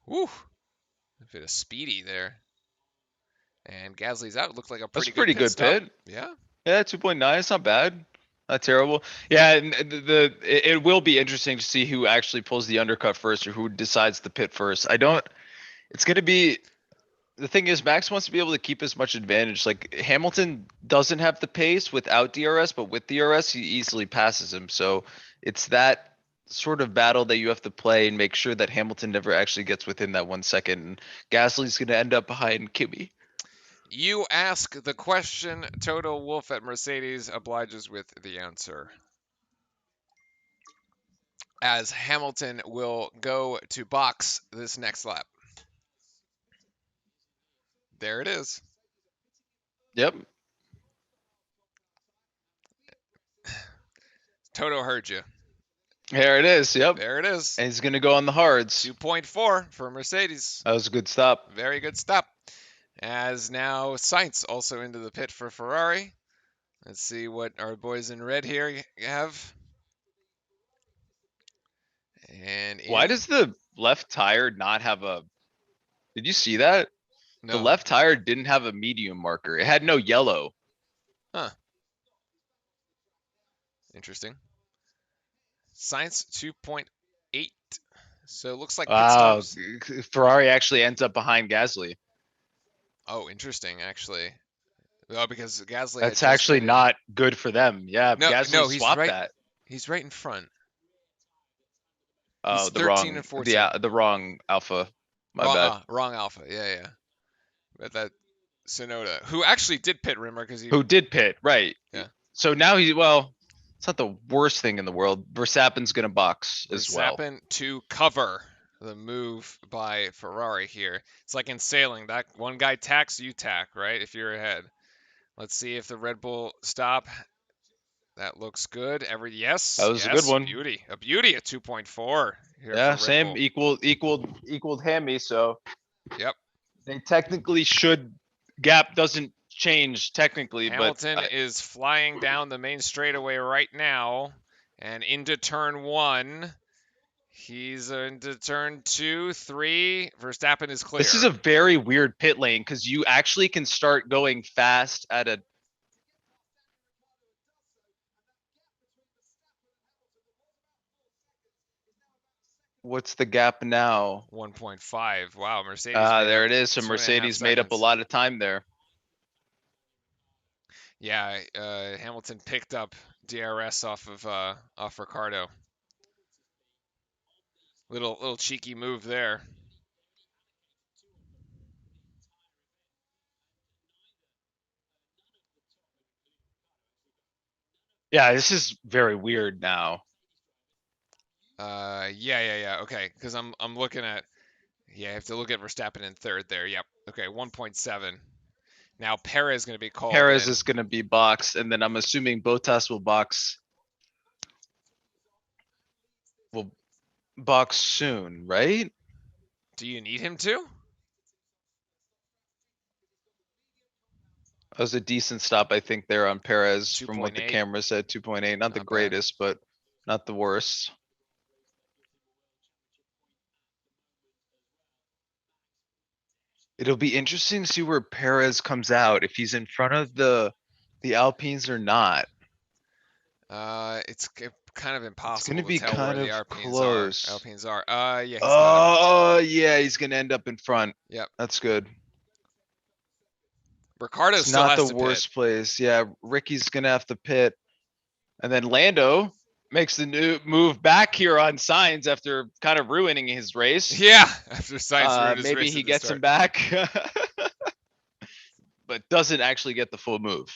whoo, a bit of speedy there. And Gasly's out. It looked like a That's pretty a good pretty pit good stop. pit. Yeah. Yeah, 2.9. It's not bad. Not terrible. Yeah, and it will be interesting to see who actually pulls the undercut first or who decides the pit first. I don't. It's gonna be. The thing is, Max wants to be able to keep as much advantage. Like Hamilton doesn't have the pace without DRS, but with DRS, he easily passes him. So it's that sort of battle that you have to play and make sure that Hamilton never actually gets within that 1 second. And Gasly's gonna end up behind Kimi. You ask the question. Toto Wolff at Mercedes obliges with the answer. As Hamilton will go to box this next lap. There it is. Yep. Toto heard you. There it is. Yep. There it is. And he's gonna go on the hards. 2.4 for Mercedes. That was a good stop. Very good stop. As now Sainz also into the pit for Ferrari. Let's see what our boys in red here have. And Why in. does the left tire not have a? Did you see that? The No. left tire didn't have a medium marker. It had no yellow. Huh. Interesting. Sainz 2.8. So it looks like pit stops. Ferrari actually ends up behind Gasly. Oh, interesting, actually. Oh, because Gasly had That's just actually pitted. not good for them. Yeah, No, Gasly no, he's swapped right. that. He's right in front. He's Oh, 13 and 14. the wrong alpha. My Wrong, bad. wrong alpha. Yeah, yeah. But that Sonoda, who actually did pit Rimmer because he. Who did pit? Right. Yeah. So now well, it's not the worst thing in the world. Verstappen's gonna box as well. Verstappen to cover the move by Ferrari here. It's like in sailing. That one guy tacks, you tack, right? If you're ahead. Let's see if the Red Bull stop. That looks good. That Yes, was a good yes, one. beauty. A beauty at 2.4 here Yeah, for Red same Bull. equaled Hammy. So Yep. they technically should. Gap doesn't change technically, but Hamilton is flying down the main straightaway right now and into turn one. He's into turn 2, 3. Verstappen is clear. this is a very weird pit lane because you actually can start going fast at a. What's the gap now? 1.5. Wow, Mercedes made There up it is. So 2.5 Mercedes made up a seconds. lot of time there. Yeah, Hamilton picked up DRS off Ricardo. Little cheeky move there. Yeah, this is very weird now. Yeah. Okay, because I'm looking at. Yeah, I have to look at Verstappen in third there. Yep. Okay, 1.7. Now Perez is going to be called Perez in. is going to be boxed, and then I'm assuming Bottas will box soon, right? Do you need him to? That was a decent stop, I think, there on Perez from what the 2.8. camera said. 2.8, not the Not bad. greatest, but not the worst. It'll be interesting to see where Perez comes out, if he's in front of the Alpines or not. It's kind of It's impossible gonna to be tell where kind the of Alpines are. close. Alpines are. Yeah, he's got him. Oh, yeah, he's gonna end up in front. Yep. That's good. Ricardo It's still not has the to pit. worst place. Yeah, Ricky's gonna have to pit. And then Lando makes the new move back here on Signs after kind of ruining his race. Yeah, after Sainz ruined his Maybe race he at the gets him start. back, but doesn't actually get the full move.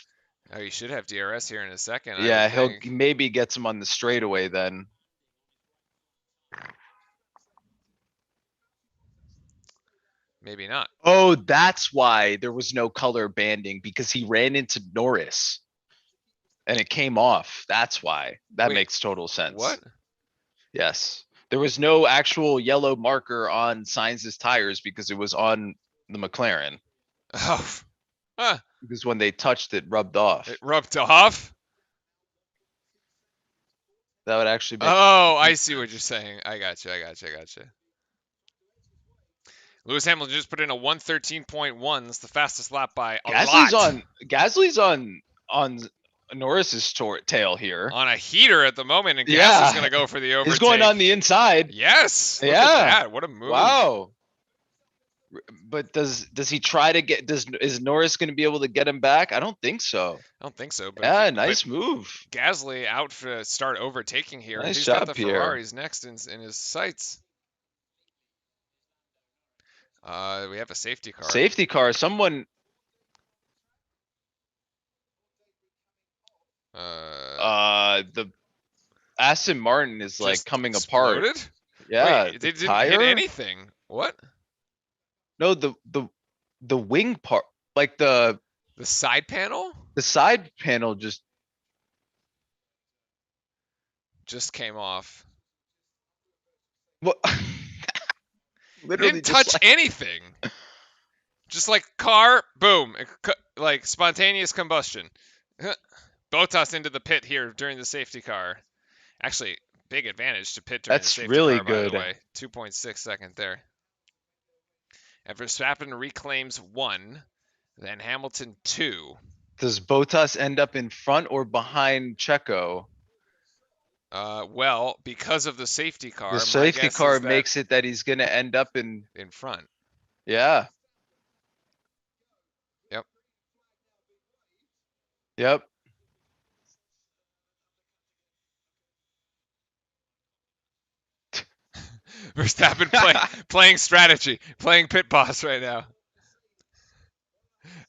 Oh, you should have DRS here in a second, I would Yeah, he'll think. maybe gets him on the straightaway then. Maybe not. Oh, that's why there was no color banding, because he ran into Norris and it came off. That's why. That Wait, makes total sense. what? Yes. There was no actual yellow marker on Sainz's tires because it was on the McLaren. Oh, huh. Because when they touched it, rubbed off. It rubbed off? That would actually make. Oh, I see what you're saying. I got you. Lewis Hamilton just put in a 113.1. That's the fastest lap by a lot. Gasly's on Norris's tail here. On a heater at the moment, and Yeah. Gasly's going to go for the overtake. He's going on the inside. Yes. Look Yeah. at that. What a move. Wow. But does he try to get is Norris going to be able to get him back? I don't think so. I don't think so. But Yeah, nice move. Gasly out to start overtaking here. Nice He's job, got the Pierre. Ferraris next in his sights. We have a safety car. Safety car. Someone. The Aston Martin is like coming apart. Exploded? Yeah, Wait, they didn't tire? hit anything. What? No, the wing part, like the side panel, side panel just came off. What? Literally didn't touch anything. Just like car, boom, like spontaneous combustion. Bottas into the pit here during the safety car. Actually, big advantage to pit during the safety really car, good. by the way. 2.6 second there. And Verstappen reclaims 1, then Hamilton 2. Does Bottas end up in front or behind Checo? Well, because of the safety car. The safety car makes it that he's going to end up in front. Yeah. Yep. Yep. Verstappen playing strategy, playing pit boss right now,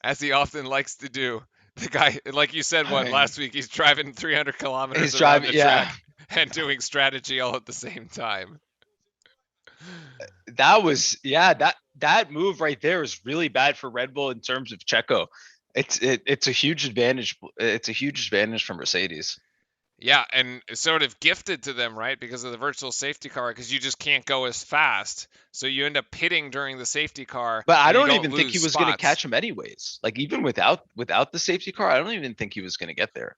as he often likes to do. The guy, like you said, last week, he's driving 300 kilometers around the track and doing strategy all at the same time. That was that move right there is really bad for Red Bull in terms of Checo. It's a huge advantage. It's a huge advantage from Mercedes. Yeah, and sort of gifted to them, right? Because of the virtual safety car, because you just can't go as fast. So you end up pitting during the safety car. But I don't even think he was going to catch him anyways. Like even without the safety car, I don't even think he was going to get there.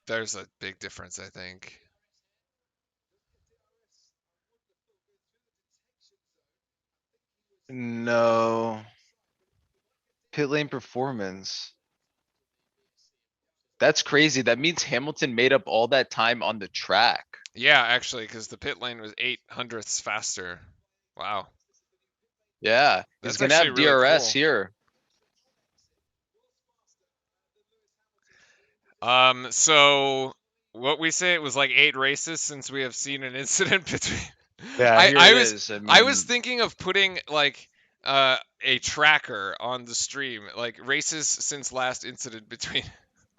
There's a big difference, I think. No. Pit lane performance. That's crazy. That means Hamilton made up all that time on the track. Yeah, actually, because the pit lane was 0.08 faster. Wow. Yeah, he's gonna have really DRS cool. here. So what we say, it was like 8 races since we have seen an incident between. Yeah, I was thinking of putting like a tracker on the stream, like races since last incident between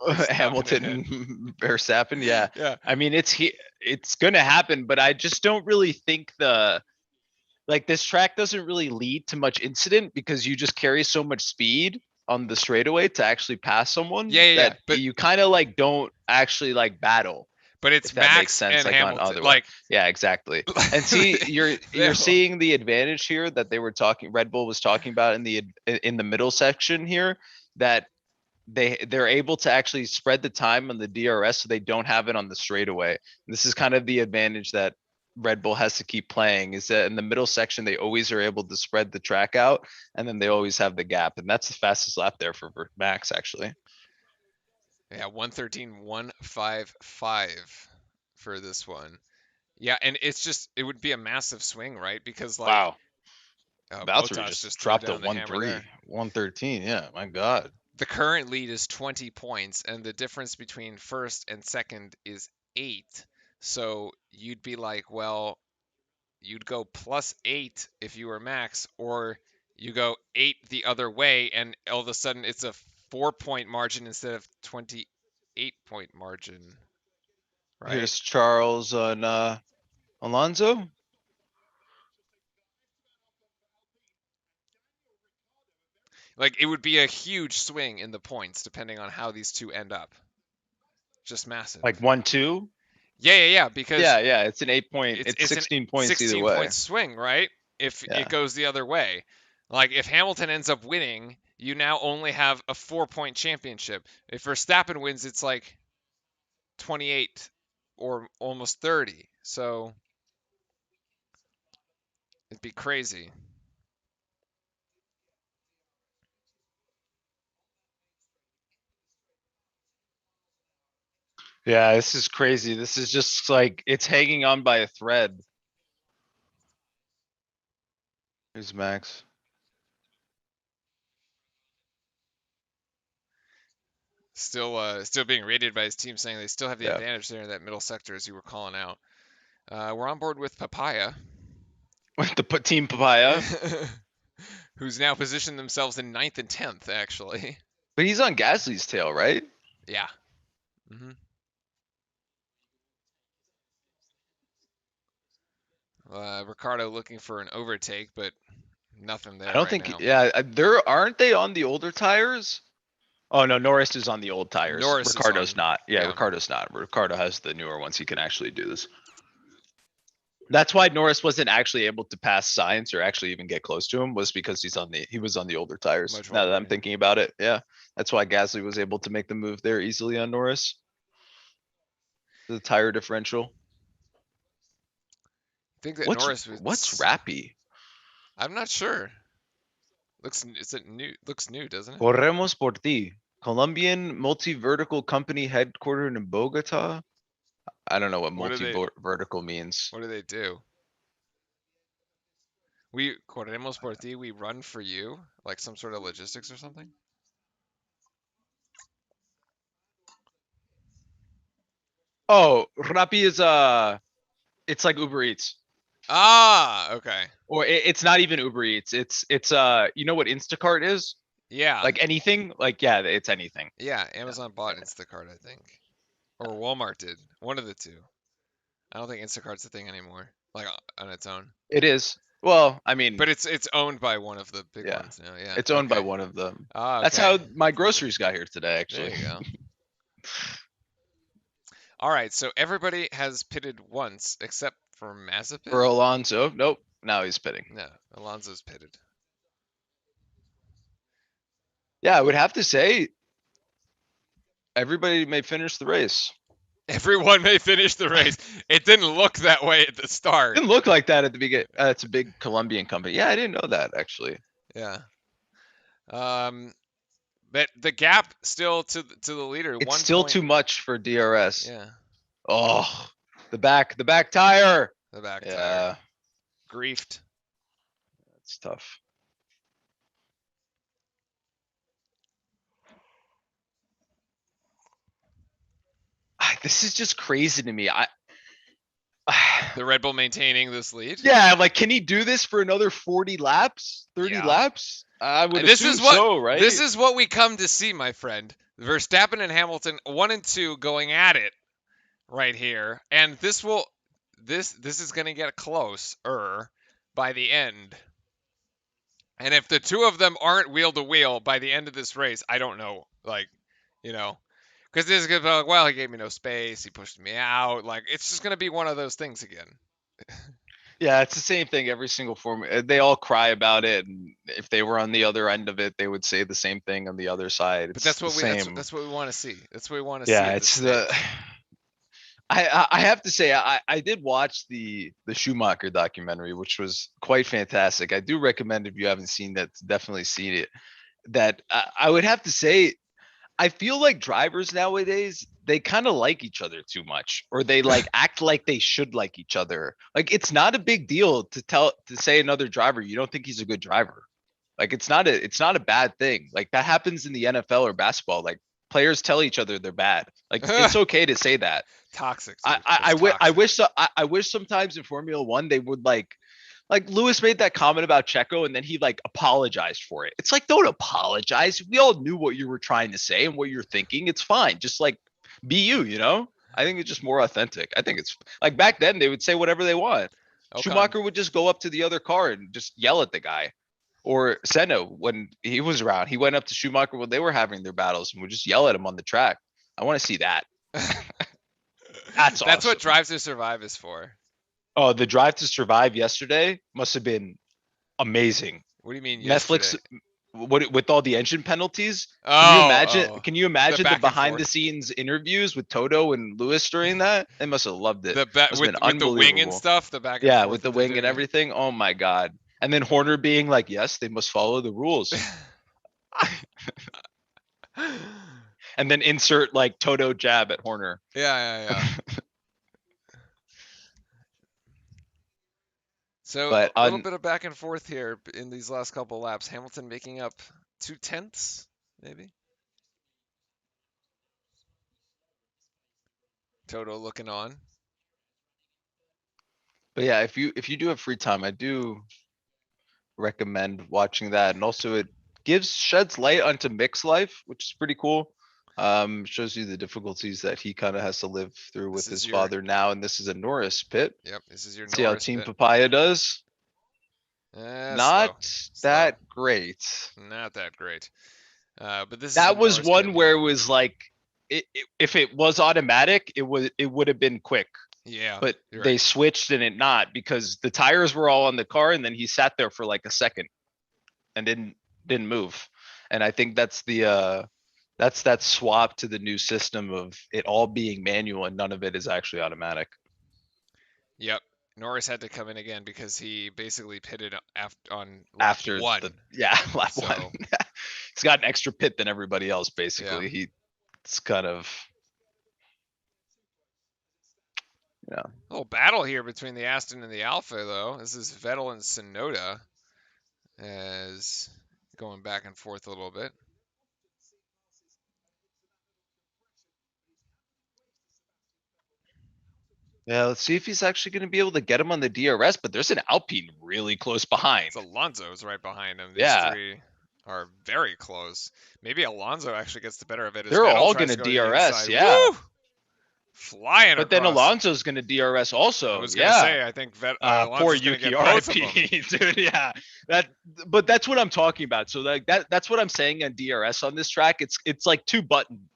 is not gonna hit. Hamilton, Verstappen. Yeah, Yeah. I mean it's gonna happen, but I just don't really think this track doesn't really lead to much incident because you just carry so much speed on the straightaway to actually pass someone Yeah. that you kind of like don't actually like battle, But it's if that makes Max sense, and like on Hamilton. other one. Like Yeah, exactly. And see, they you're seeing the advantage here that they were talking Red Bull was talking about in the middle section here, that they're able to actually spread the time on the DRS so they don't have it on the straightaway. This is kind of the advantage that Red Bull has to keep playing, is that in the middle section they always are able to spread the track out, and then they always have the gap, and that's the fastest lap there for Max actually. Yeah, 113.155 for this one. Yeah, and it would be a massive swing, right? Because like Wow. Valtteri Bottas just just threw dropped to down the one hammer three, there. 113. Yeah, my God. The current lead is 20 points, and the difference between first and second is 8. So you'd be like, well, you'd go +8 if you were Max, or you go 8 the other way, and all of a sudden it's a 4-point margin instead of 28-point margin, right? Here's Charles on Alonso. Like it would be a huge swing in the points depending on how these two end up. Just massive. Like 1-2. Yeah, because Yeah, it's an 8 point. It's it's an 16 points either 16 way. point swing, right? If it Yeah. goes the other way. Like if Hamilton ends up winning, you now only have a 4-point championship. If Verstappen wins, it's like 28 or almost 30. So it'd be crazy. Yeah, this is crazy. This is just like it's hanging on by a thread. Here's Max. Still being rated by his team, saying they still have the Yeah. advantage there in that middle sector, as you were calling out. We're on board with Papaya. With the team papaya. Who's now positioned themselves in 9th and 10th, actually. But he's on Gasly's tail, right? Yeah. hmm Ricardo looking for an overtake, but nothing I there don't right think, now. yeah, there aren't they on the older tires? Oh no, Norris is on the old tires. Norris is Ricardo's on. not. Yeah, Yeah. Ricardo's not. Ricardo has the newer ones. He can actually do this. That's why Norris wasn't actually able to pass Science or actually even get close to him, was because he was on the older tires. Much Now that older. I'm thinking about it, yeah, that's why Gasly was able to make the move there easily on Norris. The tire differential. I think that What's Norris what's was. Rappy? I'm not sure. Is it new? Looks new, doesn't it? Corremos por ti. Colombian multi-vertical company headquartered in Bogota. I don't know what What do they? multi-vertical means. What do they do? We corremos por ti. We run for you, like some sort of logistics or something. Oh, Rappi is it's like Uber Eats. Ah, okay. Or it's not even Uber Eats. It's you know what Instacart is? Yeah, Like anything? Like yeah, it's anything. yeah. Yeah. Amazon bought Instacart, I think, or Walmart did. One of the two. I don't think Instacart's a thing anymore, like on its own. It is. Well, I mean, But it's owned by one of the big yeah. ones now. Yeah. It's owned by Okay. one of them. Ah, That's okay. how my groceries got here today, There actually. you go. All right. So everybody has pitted once except for Mazepin. For Alonso. Nope. Now he's pitting. No, Alonso's pitted. Yeah, I would have to say everybody may finish the race. Everyone may finish the race. It didn't look that way at the start. Didn't look like that at the beginning. It's a big Colombian company. Yeah, I didn't know that actually. Yeah. But the gap still to the leader. It's 1 still point. too much for DRS. Yeah. Oh, the back tire. The back Yeah, tire. Griefed. it's tough. This is just crazy to me. The Red Bull maintaining this lead. Yeah, like, can he do this for another 40 laps, 30 Yeah. laps? I would This assume is what so, right? this is what we come to see, my friend. Verstappen and Hamilton 1 and 2 going at it right here, and this is going to get closer by the end. And if the two of them aren't wheel to wheel by the end of this race, I don't know. Like, you know, because this is gonna be like, well, he gave me no space, he pushed me out. Like, it's just gonna be one of those things again. Yeah, it's the same thing every single form. They all cry about it, and if they were on the other end of it, they would say the same thing on the other side. But It's the same. that's what we want to see. That's what we want to see Yeah, at this it's the. stage. I have to say I did watch the Schumacher documentary, which was quite fantastic. I do recommend if you haven't seen that, definitely seen it. That I would have to say I feel like drivers nowadays, they kind of like each other too much, or they like act like they should like each other. Like it's not a big deal to say another driver you don't think he's a good driver. Like it's not a bad thing. Like that happens in the NFL or basketball. Like players tell each other they're bad. Like it's okay to say that. Toxic, I dude. I, It's I, wi- I toxic. wish I wish sometimes in Formula One they would like Lewis made that comment about Checo and then he like apologized for it. It's like, don't apologize. We all knew what you were trying to say and what you're thinking. It's fine. Just like be you, you know? I think it's just more authentic. I think it's like back then they would say whatever they want. Ocon. Schumacher would just go up to the other car and just yell at the guy. Or Senna, when he was around, he went up to Schumacher when they were having their battles and would just yell at him on the track. I want to see that. That's That's what awesome. Drive to Survive is for. Oh, the Drive to Survive yesterday must have been amazing. What do you mean Netflix, yesterday? what with all the engine penalties, can you Oh, imagine? oh. Can you The imagine the back and behind the forth. scenes interviews with Toto and Lewis during that? They must have loved it. Must have been With the wing and unbelievable. stuff, the back and Yeah, forth with the that they're wing and doing. everything. Oh my god! And then Horner being like, "Yes, they must follow the rules." Yeah, And then insert like Toto jab at Horner. yeah, yeah. So But a little on bit of back and forth here in these last couple laps. Hamilton making up 2/10, maybe. Toto looking on. but yeah, if you do have free time, I do recommend watching that. And also it sheds light onto Mick's life, which is pretty cool. Shows you the difficulties that he kind of has to live through This with is his your father now, and this is a Norris pit. Yep. This is your See how Norris Team pit. Papaya does. Slow, Not slow. that great. Not that great. But this is the That was Norris pit one where here. it was like, if it was automatic, it would have been quick. Yeah, But you're they right. switched and it not because the tires were all on the car, and then he sat there for like a second and didn't move. And I think that's that swap to the new system of it all being manual and none of it is actually automatic. Yep. Norris had to come in again because he basically pitted on lap After one. the lap one, So he's got an extra pit than everybody else. yeah. Basically, it's kind of you know. A little battle here between the Aston and the Alpha, though. This is Vettel and Sonoda as going back and forth a little bit. Yeah, let's see if he's actually going to be able to get him on the DRS. But there's an Alpine really close behind. It's Alonso's right behind him. These Yeah, three are very close. Maybe Alonso actually gets the better of it as they're Vettel all tries going to to go to the DRS. inside. Yeah, Woo! Flying but then across. Alonso's going to DRS I also. was gonna Yeah. say, I think Poor Alonso's gonna Yuki, get both of them. RIP, dude. Yeah, that. But that's what I'm talking about. So like that's what I'm saying on DRS on this track. It's like two button.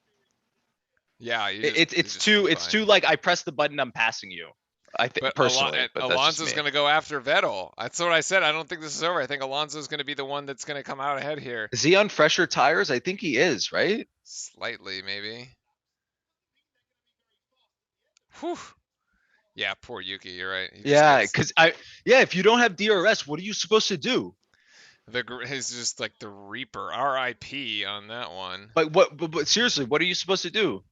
Yeah, It's just too flying. like I press the button, I'm passing you. I think But personally, but that's just Alonso's me. going to go after Vettel. That's what I said. I don't think this is over. I think Alonso's going to be the one that's going to come out ahead here. Is he on fresher tires? I think he is, right? Slightly, maybe. Whew. Yeah, poor Yuki. You're right. He just Yeah, gets because if you don't have DRS, what are you supposed to do? he's just like the Reaper. R.I.P. on that one. But seriously, what are you supposed to do?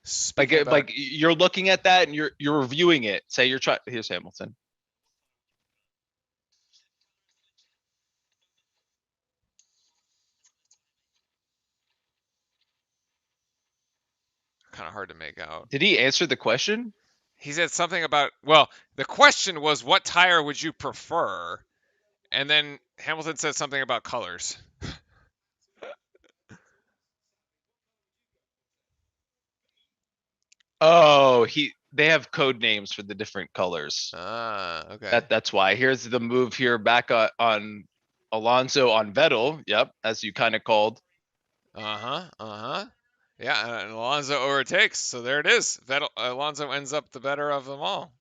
Speaking about Like you're looking at that and you're reviewing it. Say you're trying. Here's Hamilton. kind of hard to make out. Did he answer the question? He said something about well, the question was what tire would you prefer? And then Hamilton said something about colors. Oh, they have code names for the different colors. Ah, okay. That's why. Here's the move here back on Alonso on Vettel. Yep, as you kind of called. Yeah, and Alonso overtakes, so there it is. Alonso ends up the better of them all.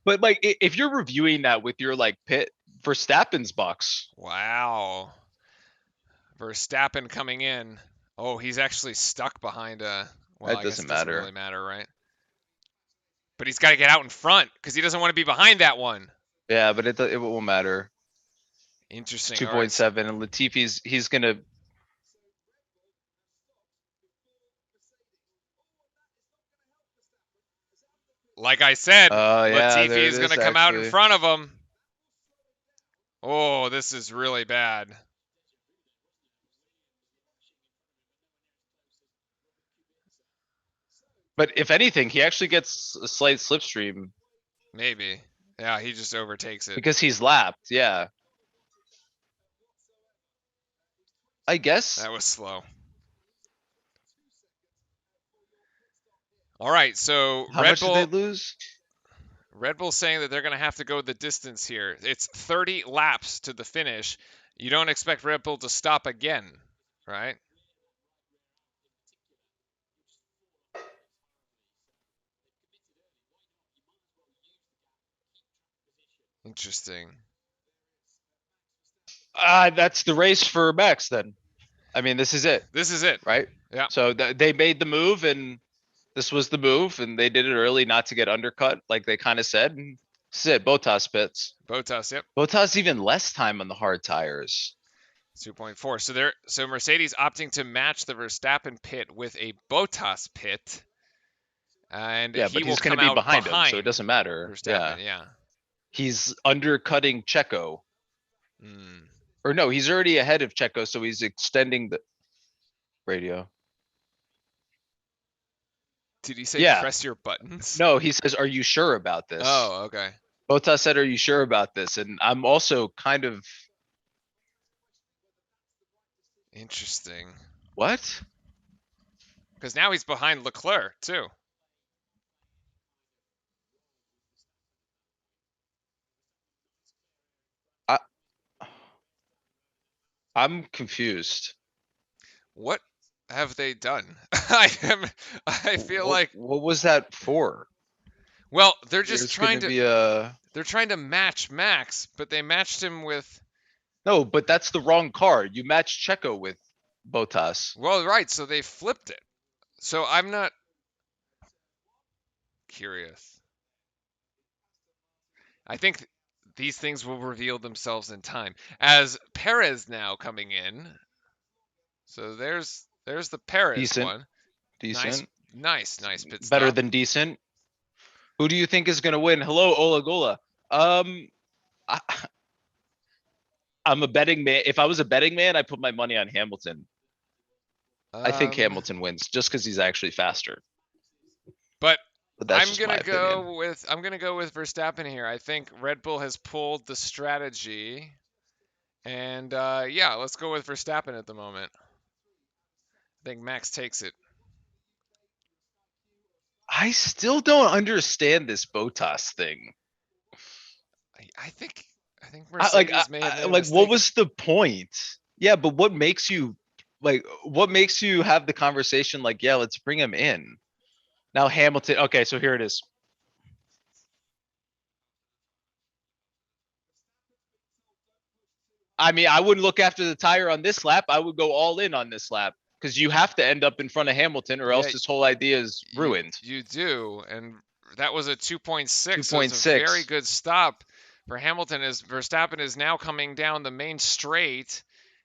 But like, if you're reviewing that with your like pit Verstappen's box, Wow. Verstappen coming in. Oh, he's actually stuck behind a. Well, that I guess doesn't it doesn't really matter. matter, right? But he's got to get out in front because he doesn't want to be behind that one. Yeah, but it won't matter. It's Interesting. All right. 2.7, and he's gonna. Like I said, Yeah, Latifi there it is going is to come out in actually. front of him. Oh, this is really bad. But if anything, he actually gets a slight slipstream Maybe. Yeah, he just overtakes it. because he's lapped. Yeah, I guess. That was slow. All right, so How much did they lose? Red Bull saying that they're going to have to go the distance here. It's 30 laps to the finish. You don't expect Red Bull to stop again, right? Interesting. That's the race for Max then. I mean, this is it, This is it. right? Yeah. So they made the move, and this was the move, and they did it early not to get undercut, like they kind of said. And this is it. Bottas pits. Bottas, yep. Bottas even less time on the hard tires. 2.4. So Mercedes opting to match the Verstappen pit with a Bottas pit. And Yeah, he but will he's going to come be out behind him, so it behind doesn't matter. Yeah, Verstappen, yeah. he's undercutting Checo, Mm. or no, he's already ahead of Checo, so he's extending the radio. Did he say Yeah, press your buttons? no, he says, "Are you sure about this?" Oh, okay. Bottas said, "Are you sure about this?" And I'm also kind of Interesting. what? Because now he's behind Leclerc, too. I I'm confused. What have they done? I feel What like, what was that for? well, they're just There's trying gonna to be a they're trying to match Max, but they matched him with, no, but that's the wrong car. You matched Checo with Bottas. well, right, so they flipped it. So I'm not curious. I think these things will reveal themselves in time. As Perez now coming in. So there's the Perez Decent, one. Nice, decent, nice pit better stop. than decent. Who do you think is gonna win? Hello, Olagola. I, I'm a betting man. If I was a betting man, I put my money on Hamilton. I think Um, Hamilton wins just because he's actually faster. but But that's just my opinion. I'm gonna go with Verstappen here. I think Red Bull has pulled the strategy, and yeah, let's go with Verstappen at the moment. I think Max takes it. I still don't understand this Bottas thing. I think Mercedes may have made a Like, what mistake. was the point? Yeah, but what makes you like? What makes you have the conversation? Like, yeah, let's bring him in. Now Hamilton. Okay, so here it is. I mean, I wouldn't look after the tire on this lap. I would go all in on this lap because you have to end up in front of Hamilton, or Yeah, else this whole idea is ruined. you do, and that was a 2.6, so it's a very 2.6. good stop for Hamilton. As Verstappen is now coming down the main straight,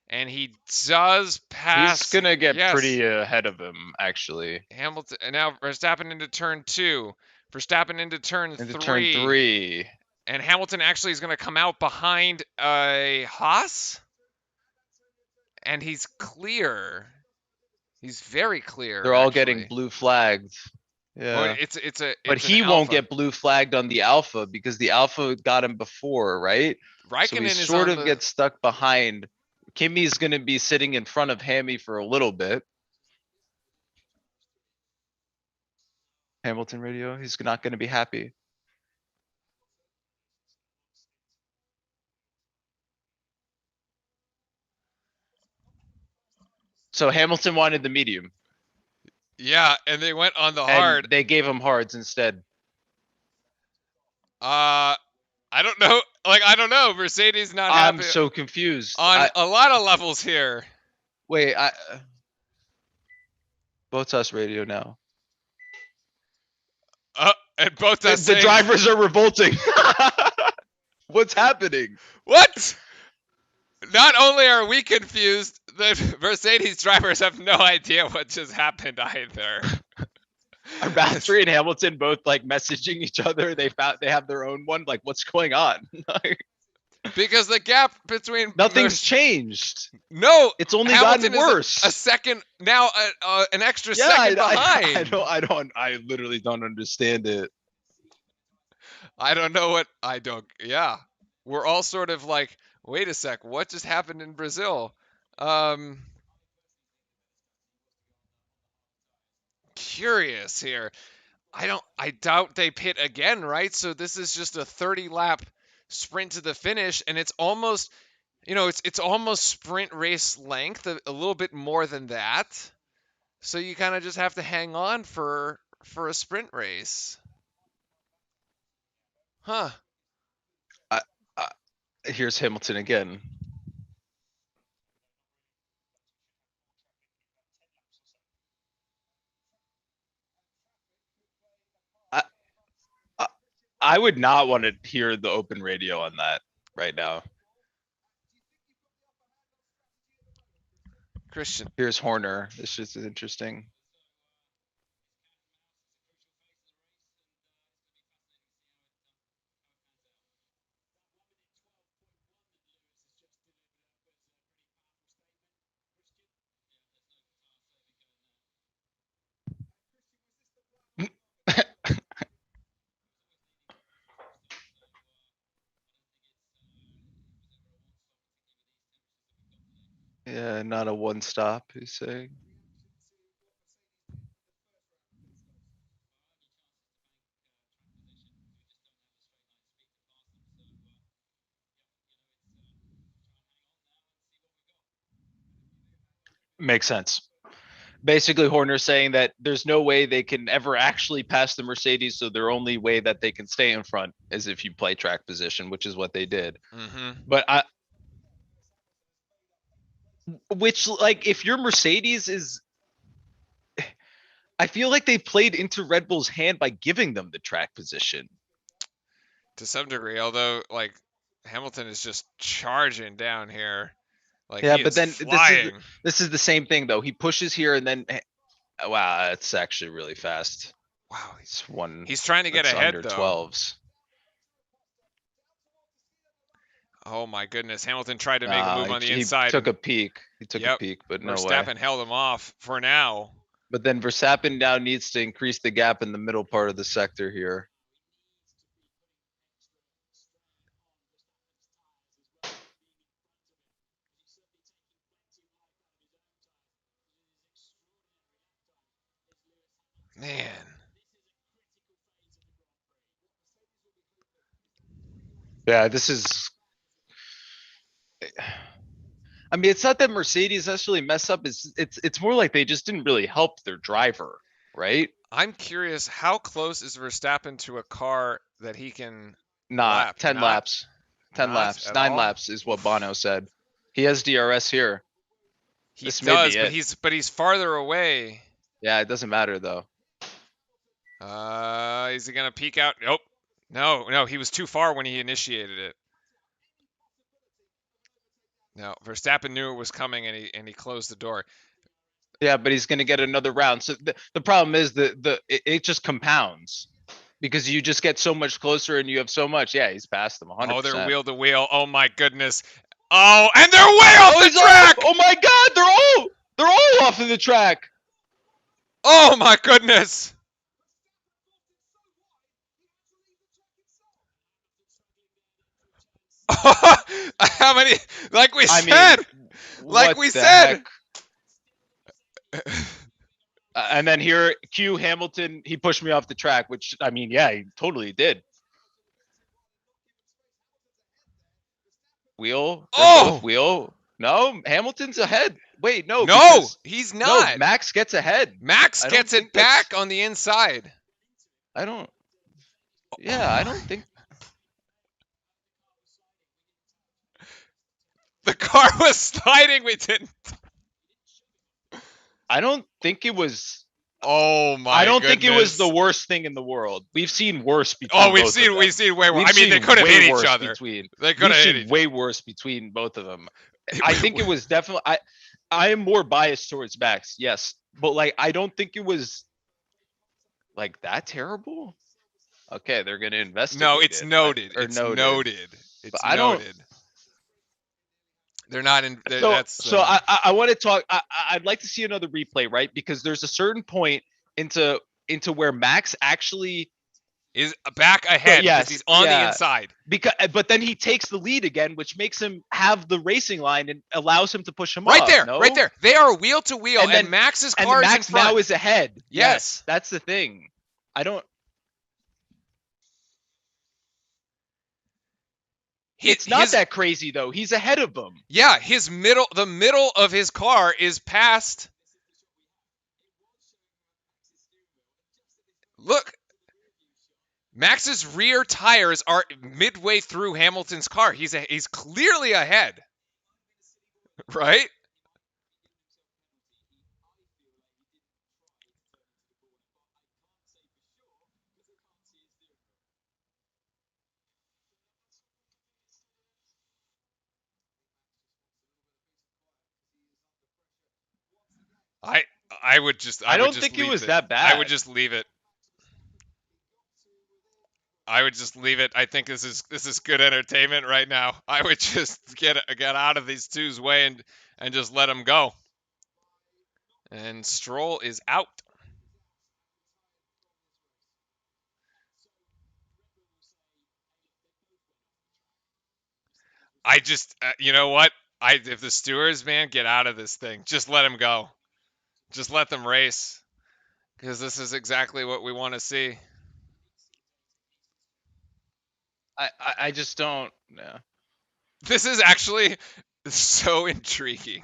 and he does He's pass. gonna get Yes, pretty ahead of him, actually, Hamilton, and now Verstappen into turn 2, Verstappen into turn into turn 3, 3. and Hamilton actually is going to come out behind a Haas, and he's clear. He's very clear, They're all getting actually. blue flagged. Well, Yeah. But it's an he won't alpha. get blue flagged on the alpha because the alpha got him before, right? So he Raikkonen is sort on of the. gets stuck behind. Kimmy's going to be sitting in front of Hammy for a little bit. Hamilton radio. He's not gonna be happy. So Hamilton wanted the medium, Yeah, and they went on the and hard. they gave him hards instead. I don't know. Like, I don't know. Mercedes not I'm happy so confused. on a lot of levels here. Wait. Bottas radio now. And both us The saying, drivers are revolting. What's happening? what? Not only are we confused, the Mercedes drivers have no idea what just happened either. Are Piastri and Hamilton both like messaging each other? They have their own one. Like, what's going on? Because the gap between Nothing's changed. No, It's only Hamilton gotten worse. Is a second now, an extra Yeah, second behind. I literally don't understand it. I don't know what I don't. Yeah, we're all sort of like, wait a sec, what just happened in Brazil? Curious here. I doubt they pit again, right? So this is just a 30 lap sprint to the finish, and it's almost, it's almost sprint race length, a little bit more than that. So you kind of just have to hang on for a sprint race. Huh. I, Here's Hamilton again. I would not want to hear the open radio on that right now. Christian. Here's Horner. This just is interesting. Yeah, not a one stop, he's saying. Makes sense. Basically, Horner's saying that there's no way they can ever actually pass the Mercedes, so their only way that they can stay in front is if you play track position, which is what they did. Mm-hmm. But which, like, if your Mercedes is, I feel like they played into Red Bull's hand by giving them the track position. To some degree, although like Hamilton is just charging down here. Like, yeah, he but is then flying. this is the same thing though. He pushes here and then, wow, it's actually really fast. Wow, It's one. he's trying to get That's ahead under though. 12s. Oh my goodness, Hamilton tried to make a move on the inside. He took a peek. He took a peek, but no way. Verstappen held him off for now. But then Verstappen now needs to increase the gap in the middle part of the sector here. Man. Yeah, this is. I mean, it's not that Mercedes necessarily mess up. It's more like they just didn't really help their driver, right? I'm curious, how close is Verstappen to a car that he can Not lap? 10 laps. 10 laps. 9 all? laps is what Bono said. He has DRS here. He This may does, be but it. he's farther away. Yeah, it doesn't matter though. Is he gonna peek out? Nope. No, he was too far when he initiated it. No, Verstappen knew it was coming and he closed the door. Yeah, but he's going to get another round. So the problem is it just compounds because you just get so much closer and you have so much. Yeah, he's passed them 100%. Oh, they're wheel to wheel. Oh my goodness. Oh, and they're way off the track. Oh my God, they're all off of the track. Oh my goodness. How many? Like we said. Like we said. And then here, Q Hamilton, he pushed me off the track, which I mean, yeah, he totally did. Wheel, they're both Oh wheel. No, Hamilton's ahead. Wait, no, no, because he's no, not. Max gets ahead. Max I don't gets think it that's. back on the inside. I don't. Yeah, I don't think. The car was sliding. We didn't. I don't think it was. Oh I my don't think it was the goodness. worst thing in the world. We've seen worse Oh, between both of we've them. seen way worse. We've I mean, they seen could have way hit each worse other. between. They could We've have hit seen each. way worse between both of them. I think it was definitely. I am more biased towards Max, yes, but like I don't think it was like that terrible. Okay, they're gonna No, investigate it's it noted. or It's noted, noted. but It's I don't. noted. They're not in. So That's so I want to talk. I'd like to see another replay, right? Because there's a certain point into where Max actually. is back So ahead because yes, he's on the yeah. inside. Because but then he takes the lead again, which makes him have the racing line and allows him to push him Right up. there, right No, there. They are wheel to wheel, and and then Max's and car is in Max now front. is ahead. Yes. Yes, that's the thing. I don't. It's not His that crazy though. He's ahead of them. yeah, the middle of his car is past. Look, Max's rear tires are midway through Hamilton's car. He's clearly ahead, right? I I I would don't just think it leave was it. that I would bad. just leave it. I would just leave it. I think this is good entertainment right now. I would just get out of these two's way and just let them go. And Stroll is out. I just you know what? If the stewards, man, get out of this thing. Just let them go. Just let them race because this is exactly what we want to see. I just don't. Yeah. This is actually so intriguing.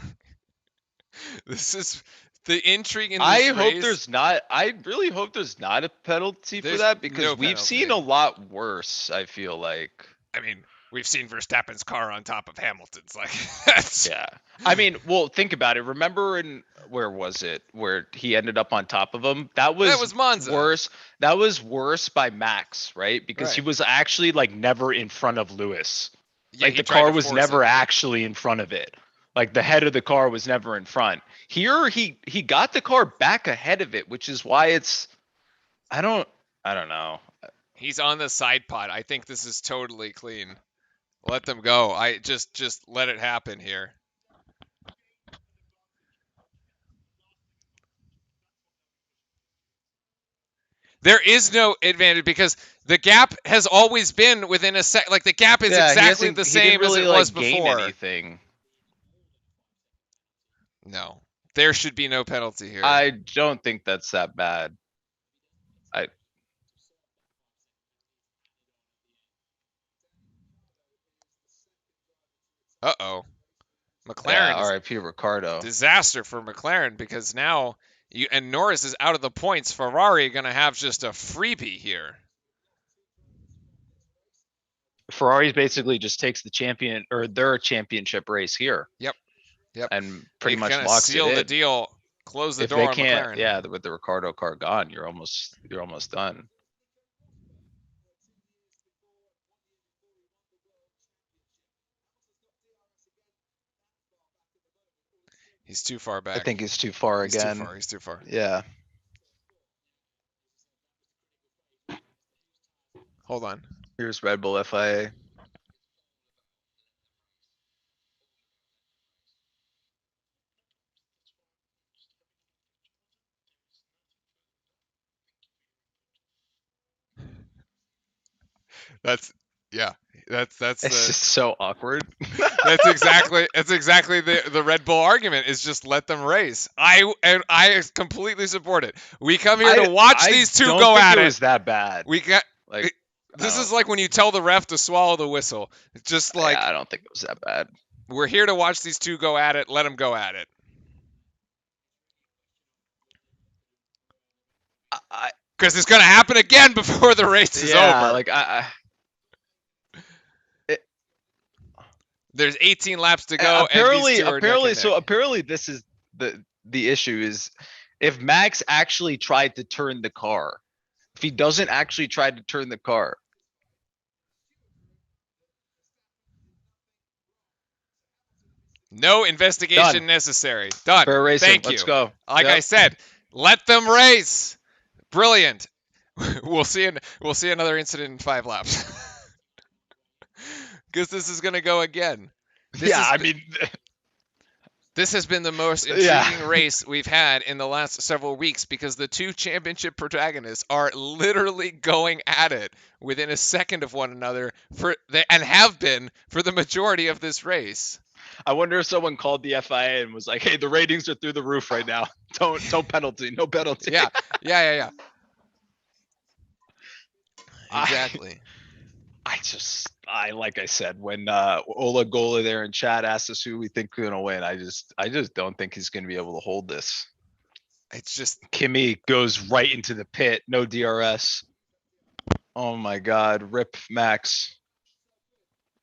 This is the intrigue in I this hope race. there's not. I really hope there's not a penalty for There's that no because we've penalty. seen a lot worse. I feel like. I mean, we've seen Verstappen's car on top of Hamilton's. Like that's Yeah. I mean, well, think about it. Remember in where was it where he ended up on top of him? That that was was Monza. worse. That was worse by Max, right? Because he Right. was actually like never in front of Lewis. Yeah, Like he the tried car to was force it. never actually in front of it. Like the head of the car was never in front. Here he got the car back ahead of it, which is why it's I don't I don't know. He's on the side pod. I think this is totally clean. Let them go. I just let it happen here. There is no advantage because the gap has always been within a sec. Like the gap is Yeah, exactly the he didn't same as really it was like gain before. anything. No, there should be no penalty here. I don't think that's that bad. I Uh-oh. yeah, McLaren is RIP Ricardo. disaster for McLaren because now Norris is out of the points. Ferrari going to have just a freebie here. Ferrari's basically just takes the champion or their championship race here Yep. Yep. and pretty They're much going to locks it seal the in. deal, close the If they door on can't, McLaren. yeah, with the Ricardo car gone, you're almost done. He's too far I back. think he's too far He's too again. far. He's too far. Yeah. Hold on. Here's Red Bull FIA. That's yeah. That's It's the just so awkward. that's exactly the Red Bull argument is just let them race. I completely support it. We come here to watch I these two don't go think at it it. was that bad. We got Like, I this don't. is like when you tell the ref to swallow the whistle. It's just Yeah, like I don't think it was that bad. we're here to watch these two go at it. Let them go at it. I Because it's going to happen again before the race is yeah, over. like it, There's 18 laps to go, and these two are neck and neck. apparently this is the issue is if Max actually tried to turn the car, if he doesn't actually try to turn the car, No investigation done. necessary. Done. Fair racing. Thank Let's you. go. Like I Yep. said, let them race. Brilliant. We'll see. We'll see another incident in 5 laps. Because this is going to go again. Yeah, I mean, This has been the most yeah. intriguing race we've had in the last several weeks because the two championship protagonists are literally going at it within a second of one another and have been for the majority of this race. I wonder if someone called the FIA and was like, "Hey, the ratings are through the roof right now. Don't penalty, no penalty." Yeah. Exactly. I like I said when Ola Gola there in chat asked us who we think is gonna win. I just don't think he's gonna be able to hold this. It's just Kimmy goes right into the pit, no DRS. Oh my God, rip Max.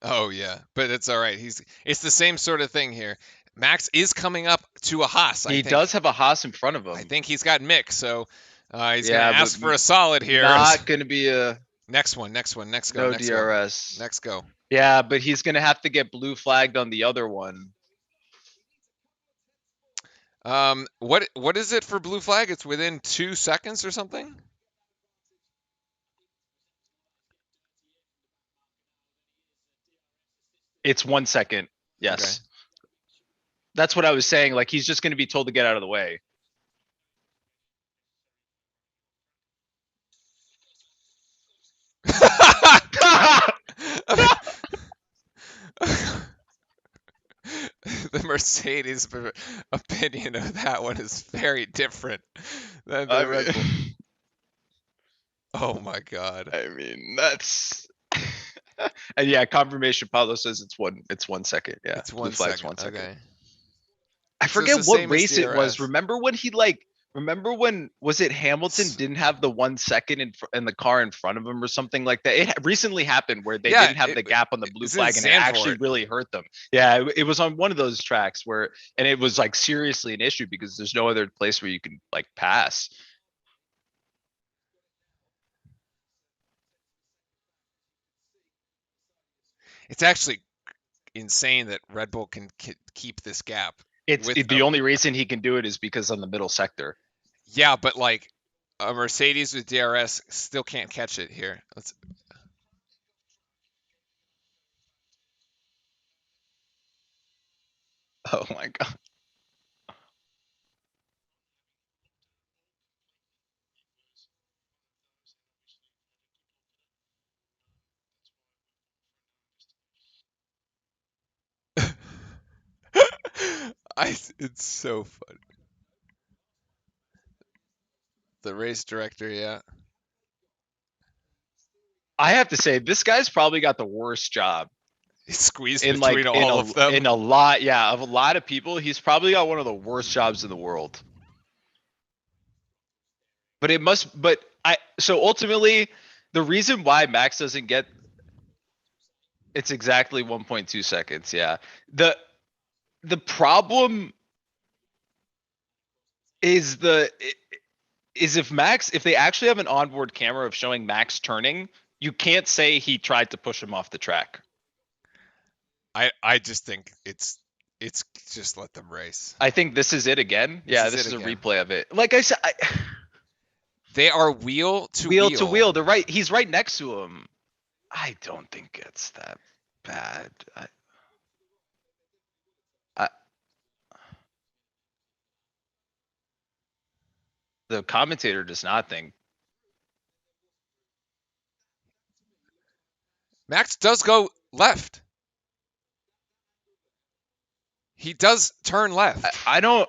oh yeah, but it's all right. It's the same sort of thing here. Max is coming up to a Haas. He does have a Haas in front of I him. think he's got Mick, so he's Yeah, gonna but ask for a solid here. Not gonna be a Next one. Next go. no Next go. DRS. Next go. Yeah, but he's gonna have to get blue flagged on the other one. What is it for blue flag? It's within 2 seconds or something? It's 1 second. Yes. That's what I was saying. Like he's just gonna be told to get out of the way. The Mercedes opinion of that one is very different than the Red Bull. Oh my God. I mean, that's and yeah, confirmation Paulo says it's 1 second. Yeah. It's Blue 1 flag's second. 1 second. Okay. I So it's forget the what same as race it was. DRS. Remember when was it Hamilton didn't have the 1 second in the car in front of him or something like that? It recently happened where they Yeah, didn't have the gap on the blue it's in flag and it actually Zandvoort. really hurt them. Yeah, it was on one of those tracks where and it was like seriously an issue because there's no other place where you can like pass. It's actually insane that Red Bull can keep this gap. The only reason he can do it is because on the middle sector. Yeah, but like a Mercedes with DRS still can't catch it here. Oh my God. It's so fun. The race director, yeah. I have to say, this guy's probably got the worst job He's squeezed in between all of them. in a lot. Yeah, of a lot of people, he's probably got one of the worst jobs in the world. But it must. But so ultimately, the reason why Max doesn't get it's exactly 1.2 seconds. Yeah. The problem is if they actually have an onboard camera of showing Max turning, you can't say he tried to push him off the track. I just think it's just let them race. I think this is it again. This is a replay of it. Like I said, they are wheel to wheel. They're right. He's right next to him. I don't think it's that bad. The commentator does not think. Max does go left. He does turn left. I don't.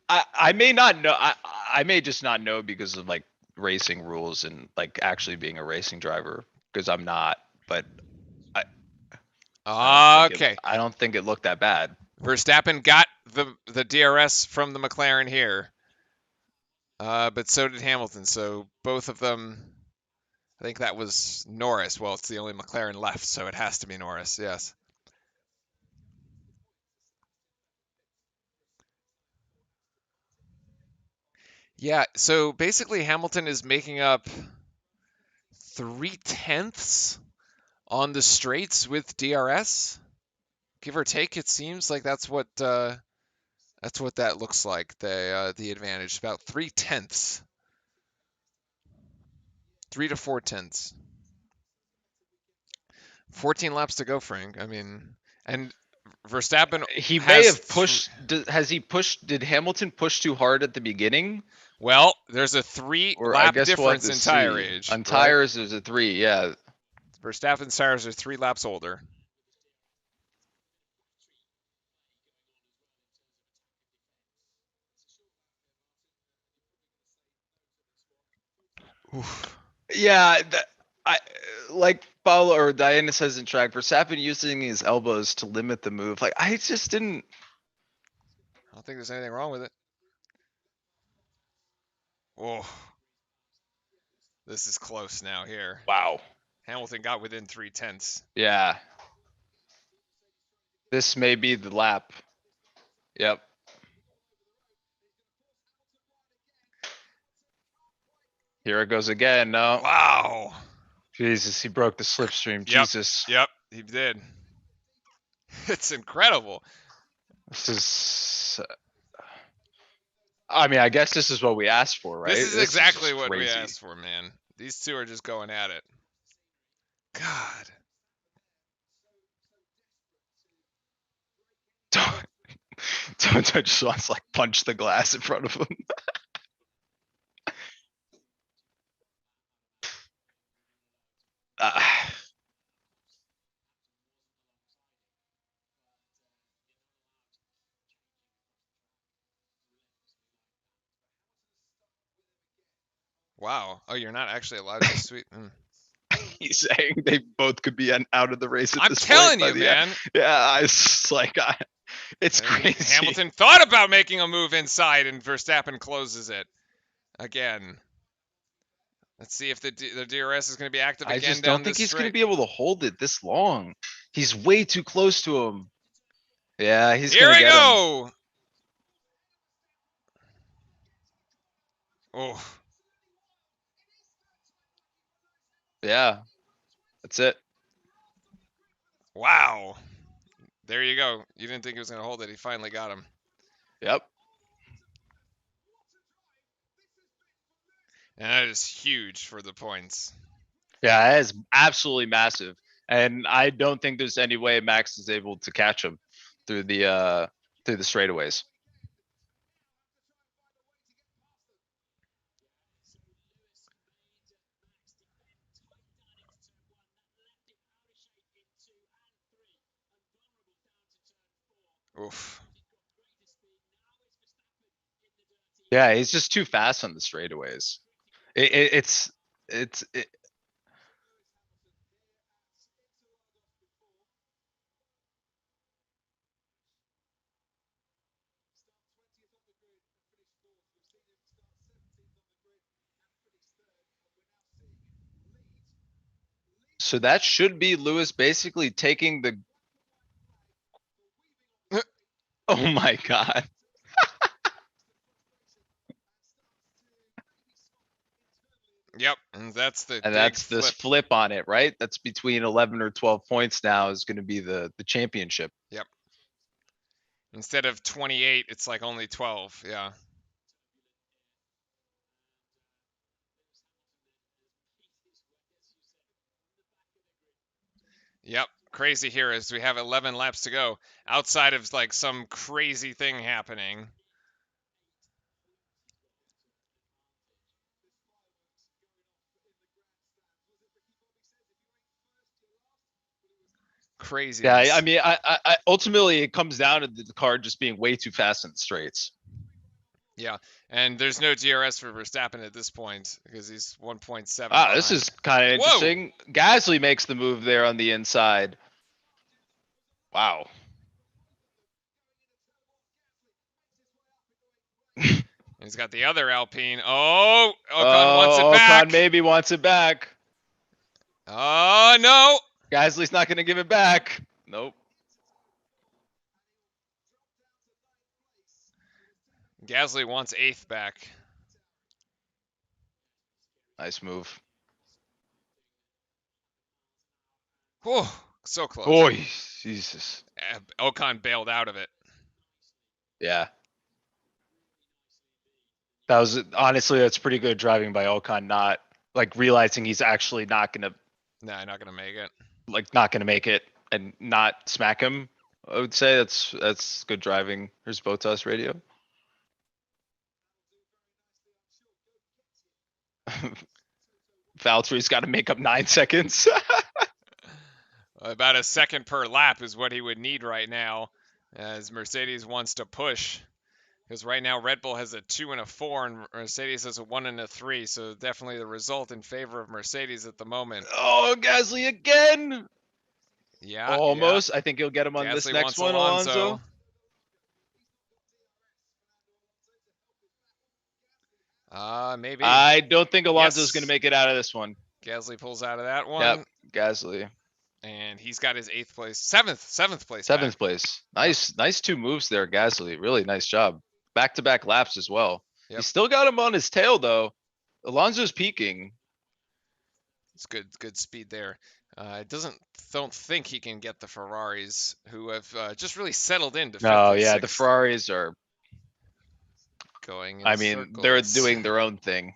I may not know. I may just not know because of like racing rules and like actually being a racing driver because I'm not. But Okay. I don't think it looked that bad. Verstappen got the DRS from the McLaren here. But so did Hamilton. So both of them, I think that was Norris. Well, it's the only McLaren left, so it has to be Norris. Yes. Yeah. So basically, Hamilton is making up 3/10 on the straights with DRS, give or take. It seems like that's what that looks like. The advantage about 3/10, 3 to 4 tenths. 14 laps to go, Frank. I mean, and Verstappen He may has have pushed. Has he pushed? Did Hamilton push too hard at the beginning? well, there's a 3 Or I lap guess we'll have difference to in tire see. age, On right? tires, there's a 3. Yeah. Verstappen's tires are 3 laps older. Oof. Yeah. I like Paulo or Diana says in track. Verstappen using his elbows to limit the move. Like I just didn't. I don't think there's anything wrong with it. Oh, this is close now here. Wow. Hamilton got within 3/10. Yeah. This may be the lap. Yep. Here it goes again. No. Wow. Jesus, he broke the slipstream. Yep. Jesus. Yep. He did. It's incredible. This is. I mean, I guess this is what we asked for, right? This is This exactly just what we crazy. asked for, man. These two are just going at it. God. Don't just wants to like punch the glass in front of him. Uh, Wow. Oh, you're not actually allowed to sweep. he's saying they both could be out of the race at I'm this telling point by you, the end. man. Yeah, it's like it's And crazy. Hamilton thought about making a move inside, and Verstappen closes it again. Let's see if the DRS is going to be active I again just down don't think this he's going to straight. be able to hold it this long. He's way too close to him. Yeah, he's Here going to we get him. go. Oh, Yeah, that's it. wow. There you go. You didn't think he was going to hold it. He finally got him. Yep. And that is huge for the points. Yeah, that is absolutely massive. And I don't think there's any way Max is able to catch him through the straightaways. Oof. Yeah, he's just too fast on the straightaways. It's so that should be Lewis basically taking the. Oh my god. Yep, and that's the And big that's this flip. flip on it, right? That's between 11 or 12 points now is going to be the championship. Yep. Instead of 28, it's like only 12. Yeah. Yep. Crazy here is we have 11 laps to go outside of like some crazy thing happening. Craziness. I mean, I ultimately it comes down to the car just being way too fast in the straights. Yeah, and there's no DRS for Verstappen at this point because he's 1.7 Ah, behind. this is kind of Whoa! interesting. Gasly makes the move there on the inside. Wow. He's got the other Alpine. Oh, Ocon wants it back. Ocon maybe wants it back. Oh, no. Gasly's not going to give it back. Nope. Gasly wants 8th back. Nice move. Whew, so close. Boy, Jesus. Ocon bailed out of it. Yeah. That was honestly, that's pretty good driving by Ocon, not like realizing he's actually not going to Nah, not going to make it. not going to make it and not smack him. I would say that's good driving. Here's Bottas radio. Valtteri's got to make up 9 seconds. About a second per lap is what he would need right now, as Mercedes wants to push. Because right now Red Bull has a 2 and a 4, and Mercedes has a 1 and a 3. So definitely the result in favor of Mercedes at the moment. Oh, Gasly again. Yeah, Almost. Yeah. I think you'll get him on this Gasly next wants one, Alonso. Maybe. I don't think Alonso's Yes. going to make it out of this one. Gasly pulls out of that one. Yep, Gasly. And he's got his 8th place, 7th place. Seventh place. Nice 2 moves there, Gasly. Really nice job. Back-to-back laps as well. Yep. He still got him on his tail though. Alonso's peaking. It's good speed there. Don't think he can get the Ferraris, who have just really settled into 5th No, and yeah, 6th. the Ferraris are. Going in I mean, they're circles. doing their own thing.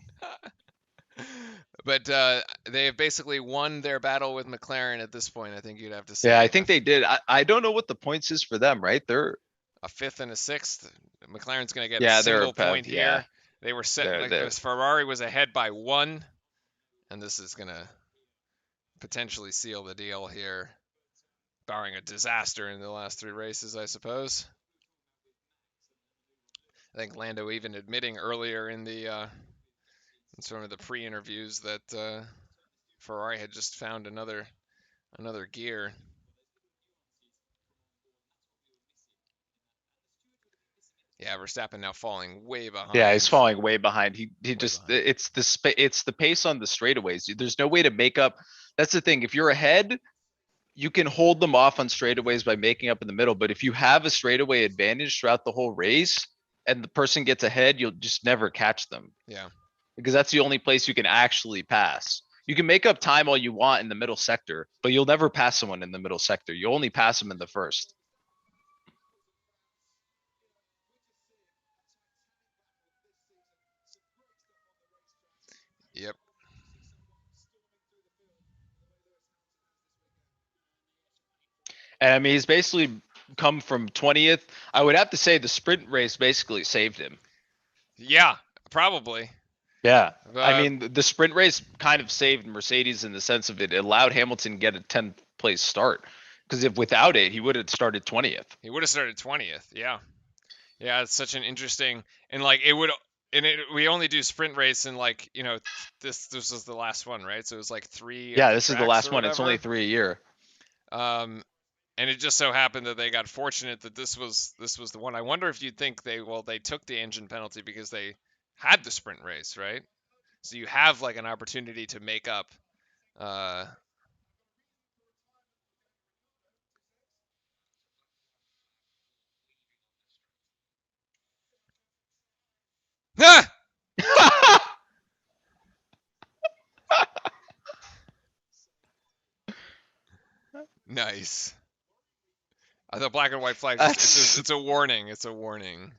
But they have basically won their battle with McLaren at this point. I think you'd have to say. Yeah, I think they did. I don't know what the points is for them, right? They're a 5th and a 6th. McLaren's going to get yeah, a single they're point yeah. here. They were set. They're- Like they're- this Ferrari was ahead by 1, and this is going to potentially seal the deal here, barring a disaster in the last 3 races, I suppose. I think Lando even admitting earlier in the in some of the pre-interviews that Ferrari had just found another gear. Yeah, Verstappen now falling way behind. Yeah, he's falling way behind. He just behind. it's the pace on the straightaways. There's no way to make up. That's the thing. If you're ahead, you can hold them off on straightaways by making up in the middle. But if you have a straightaway advantage throughout the whole race and the person gets ahead, you'll just never catch them. Yeah. Because that's the only place you can actually pass. You can make up time all you want in the middle sector, but you'll never pass someone in the middle sector. You only pass them in the first. Yep. And I mean, he's basically come from 20th. I would have to say the sprint race basically saved him. Yeah, probably. Yeah. I mean, the sprint race kind of saved Mercedes in the sense of it allowed Hamilton to get a 10th place start. Because if without it, he would have started 20th. He would have started 20th. Yeah. Yeah, it's such an interesting, and like it would, and we only do sprint race, and like this was the last one, right? So it was like 3. Yeah, this is the last one. It's only 3 a year. And it just so happened that they got fortunate that this was the one. I wonder if you'd think they took the engine penalty because they had the sprint race, right? So you have like an opportunity to make up. Nice. The black and white flag. It's a warning. It's a warning.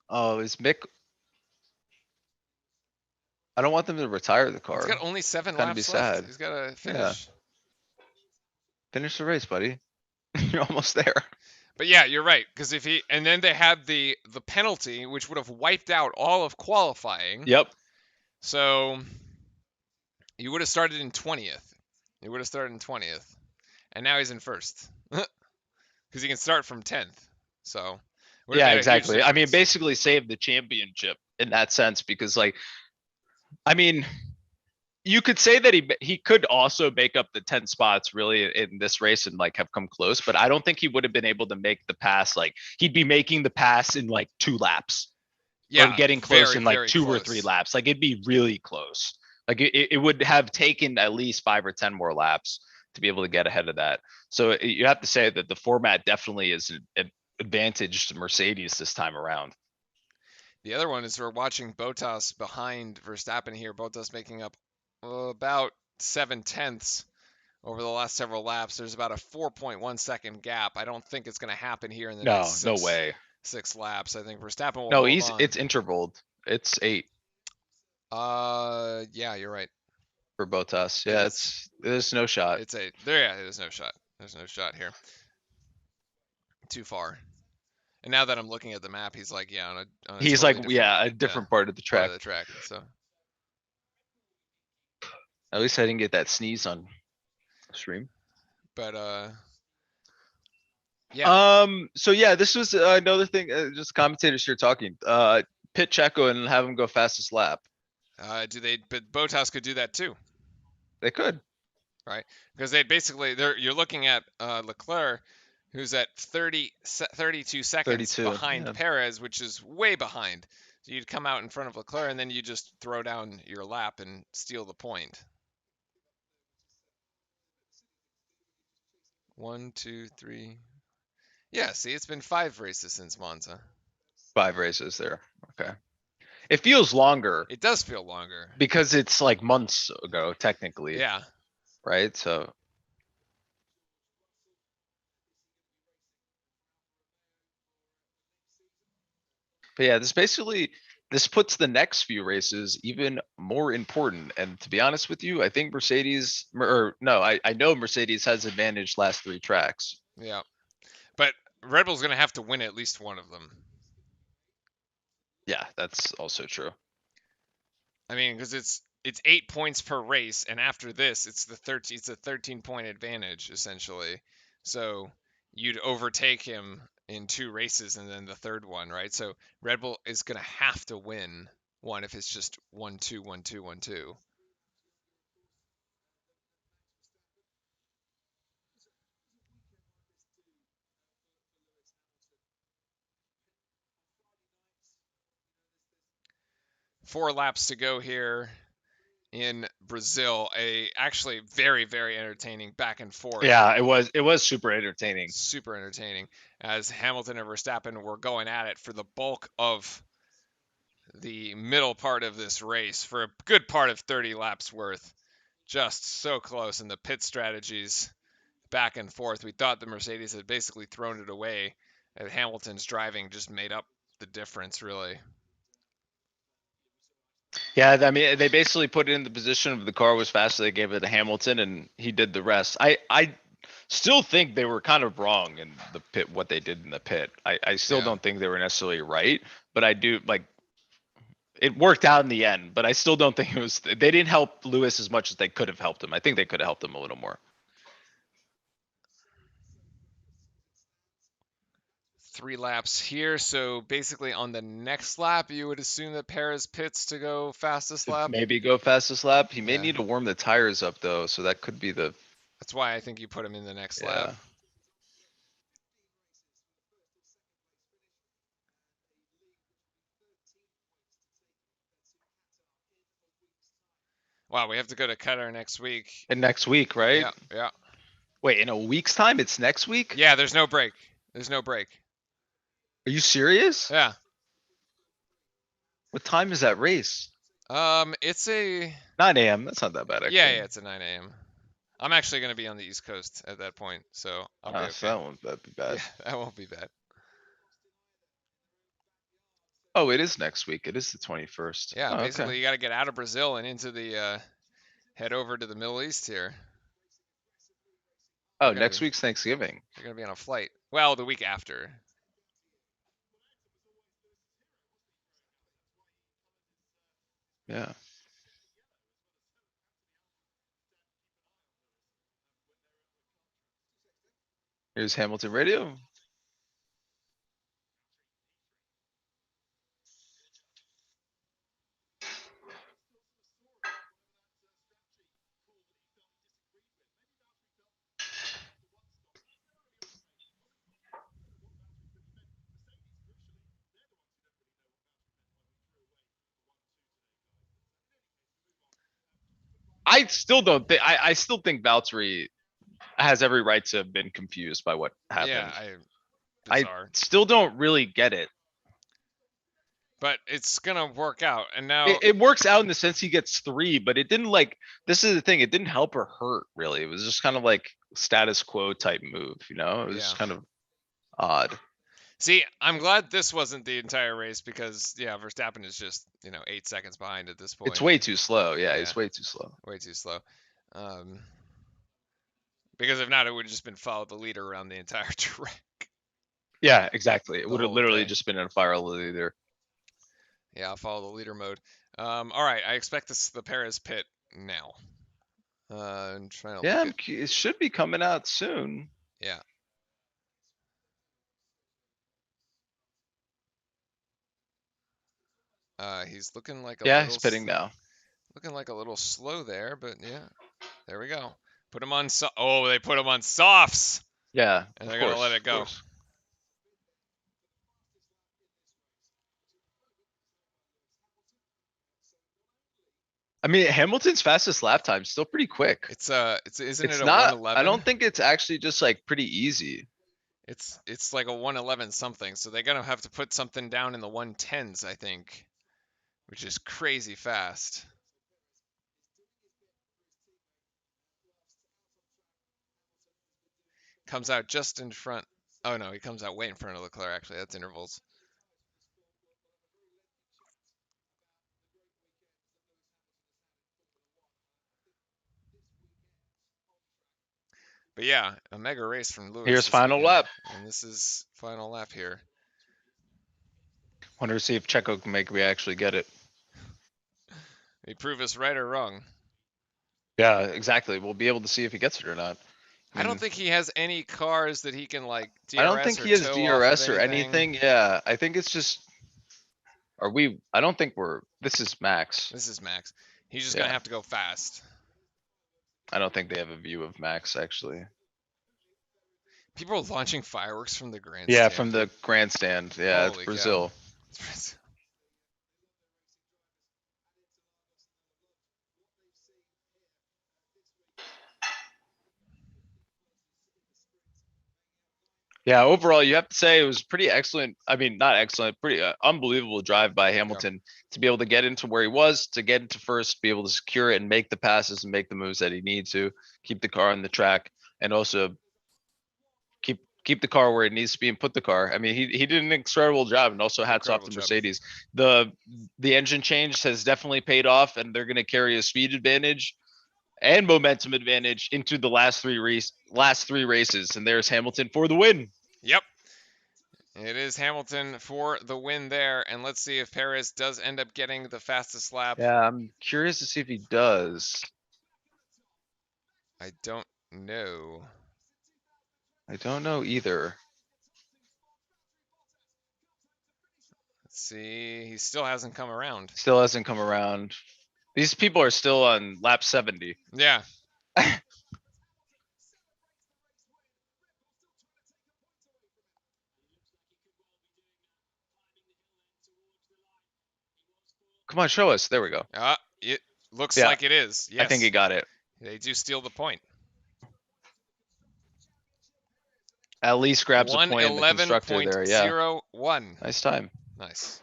Oh, is Mick? I don't want them to retire the car. He's got only 7 Kinda laps be left. sad. He's got to finish. Yeah. Finish the race, buddy. You're almost there. But yeah, you're right. Because if he and then they had the penalty, which would have wiped out all of qualifying. Yep. So you would have started in 20th. He would have started in 20th, and now he's in first because he can start from 10th. So would have Yeah, made a huge exactly. I mean, difference. basically saved the championship in that sense because, like, I mean, you could say that he could also make up the 10 spots really in this race and like have come close, but I don't think he would have been able to make the pass. Like, he'd be making the pass in like 2 laps or Yeah, getting close very in like very 2 or 3 laps. Like, it'd be really close. Like, it would have taken at least 5 or 10 more laps to be able to get ahead of that. So you have to say that the format definitely is an advantage to Mercedes this time around. The other one is we're watching Bottas behind Verstappen here. Bottas making up about 7/10 over the last several laps. There's about a 4.1 second gap. I don't think it's going to happen here in the next No, no six way. six laps. I think Verstappen will No, hold he's on. it's intervaled. It's 8 Yeah, you're right. for Bottas. It Yeah, is. there's no shot. It's 8. There, yeah, there's no shot. There's no shot here. Too far. And now that I'm looking at the map, he's like, yeah, on a He's totally like, different, yeah, a yeah, different part of the part of track. the track. So At least I didn't get that sneeze on stream. but yeah. So yeah, this was another thing. Just commentators here talking. Pit Checo and have him go fastest lap. Do they? But Bottas could do that too, They could. right? Because they basically, you're looking at Leclerc, who's at 32 seconds 32. behind Yeah. Perez, which is way behind. So you'd come out in front of Leclerc, and then you just throw down your lap and steal the point. 1, 2, 3. Yeah, see, it's been 5 races since Monza. 5 races there. Okay. It feels longer It does feel longer. because it's like months ago, technically, Yeah. right? So, but yeah, this puts the next few races even more important. And to be honest with you, I think Mercedes, or no, I know Mercedes has advantage last 3 tracks. Yeah. But Red Bull's going to have to win at least one of them. Yeah, that's also true. I mean, because it's 8 points per race, and after this, it's a 13-point advantage essentially. So you'd overtake him in 2 races, and then the third one, right? So Red Bull is going to have to win one if it's just 1-2, 1-2, 1-2. Four laps to go here in Brazil. A actually very very entertaining back and forth. Yeah, it was super entertaining. Super entertaining as Hamilton and Verstappen were going at it for the bulk of the middle part of this race for a good part of 30 laps worth. Just so close in the pit strategies back and forth. We thought the Mercedes had basically thrown it away, and Hamilton's driving just made up the difference, really. Yeah, I mean, they basically put it in the position of the car was faster. They gave it to Hamilton, and he did the rest. I still think they were kind of wrong in the pit, what they did in the pit. I still Yeah. don't think they were necessarily right, but I do like it worked out in the end. But I still don't think it was. They didn't help Lewis as much as they could have helped him. I think they could have helped him a little more. 3 laps here, so basically on the next lap, you would assume that Perez pits to go fastest lap. Maybe go fastest lap. He may Yeah. need to warm the tires up though, so that could be the That's why I think you put him in the next lap. yeah. Wow, we have to go to Qatar next week. And next week, right? Yeah, yeah. Wait, in a week's time? It's next week? Yeah, there's no break. There's no break. Are you serious? Yeah. What time is that race? It's a 9 a.m. That's not that bad, actually. yeah, it's a 9 a.m. I'm actually gonna be on the East Coast at that point, so I'll be okay. So that won't be bad. Yeah, that won't be bad. Oh, it is next week. It is the 21st. Yeah, Oh, basically okay. you got to get out of Brazil and into the head over to the Middle East here. Oh, You're gonna next be week's Thanksgiving. you're gonna be on a flight. Well, the week after. Yeah. Here's Hamilton Radio. I still don't think I still think Valtteri has every right to have been confused by what Yeah, happened. I bizarre. still don't really get it. But it's gonna work out. And now It works out in the sense he gets 3, but it didn't like this is the thing, it didn't help or hurt really. It was just kind of like status quo type move, you know? It was Yeah. just kind of odd. See, I'm glad this wasn't the entire race because yeah, Verstappen is just 8 seconds behind at this point. It's way too slow. Yeah, Yeah. it's way too slow. Way too slow. Because if not, it would have just been follow the leader around the entire track. Yeah, exactly. It The would have whole literally day. just been in a fire leader. Yeah, I'll follow the leader mode. All right, I expect the Perez pit now. I'm trying to Yeah, look at. it should be coming out soon. Yeah. He's looking like a Yeah, little. he's pitting now. Looking like a little slow there, but yeah, there we go. Put him on. Oh, they put him on softs, Yeah, and of they're gonna course, let it of go. course. I mean, Hamilton's fastest lap time is still pretty quick. Isn't it It's a not. I 111? don't think it's actually just like pretty easy. It's like a 111 something, so they're gonna have to put something down in the 110s, I think, which is crazy fast. Comes out just in front. Oh no, he comes out way in front of Leclerc. Actually, that's intervals. But yeah, a mega race from Lewis Here's this final weekend, lap. and this is final lap here. Wonder to see if Checo can make me actually get it. They prove us right or wrong. Yeah, exactly. We'll be able to see if he gets it or not. I don't think he has any cars that he can like I don't think DRS or he has tow off of DRS or anything. anything. Yeah, I think it's just. Are we? I don't think we're. This is Max. This is Max. He's just gonna Yeah, have to go fast. I don't think they have a view of Max actually. People are launching fireworks from the Yeah, grandstand. from the grandstand. Yeah, it's Holy Brazil. cow. Yeah, overall, you have to say it was pretty excellent. I mean, not excellent, pretty unbelievable drive by Hamilton to be able to get into where he was, to get into first, be able to secure it and make the passes and make the moves that he needs to keep the car on the track, and also keep the car where it needs to be and put the car. I mean, he did an incredible job, and also hats off Incredible to job. Mercedes. The engine change has definitely paid off, and they're going to carry a speed advantage and momentum advantage into the last three races. And there's Hamilton for the win. Yep. It is Hamilton for the win there, and let's see if Perez does end up getting the fastest lap. Yeah, I'm curious to see if he does. I don't know. I don't know either. Let's see. He still hasn't come around. Still hasn't come around. These people are still on lap 70. Yeah. Come on, show us. There we go. It looks Yeah, like it is. Yes. I think he got it. They do steal the point. At least grabs a point in the constructor there. Yeah. 111.01. Nice time. Nice.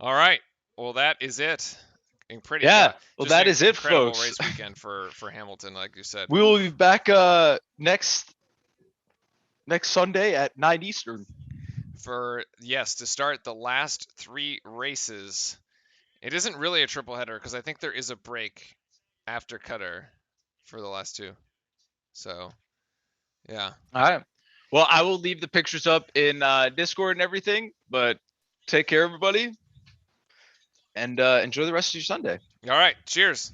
All right. Well, that is it. Pretty Yeah. Well, that is it, incredible folks. race weekend for Hamilton, like you said. We will be back next Sunday at 9 Eastern. To start the last 3 races. It isn't really a triple header because I think there is a break after Qatar for the last 2. So, yeah. All right. Well, I will leave the pictures up in Discord and everything, but take care, everybody, and enjoy the rest of your Sunday. All right. Cheers.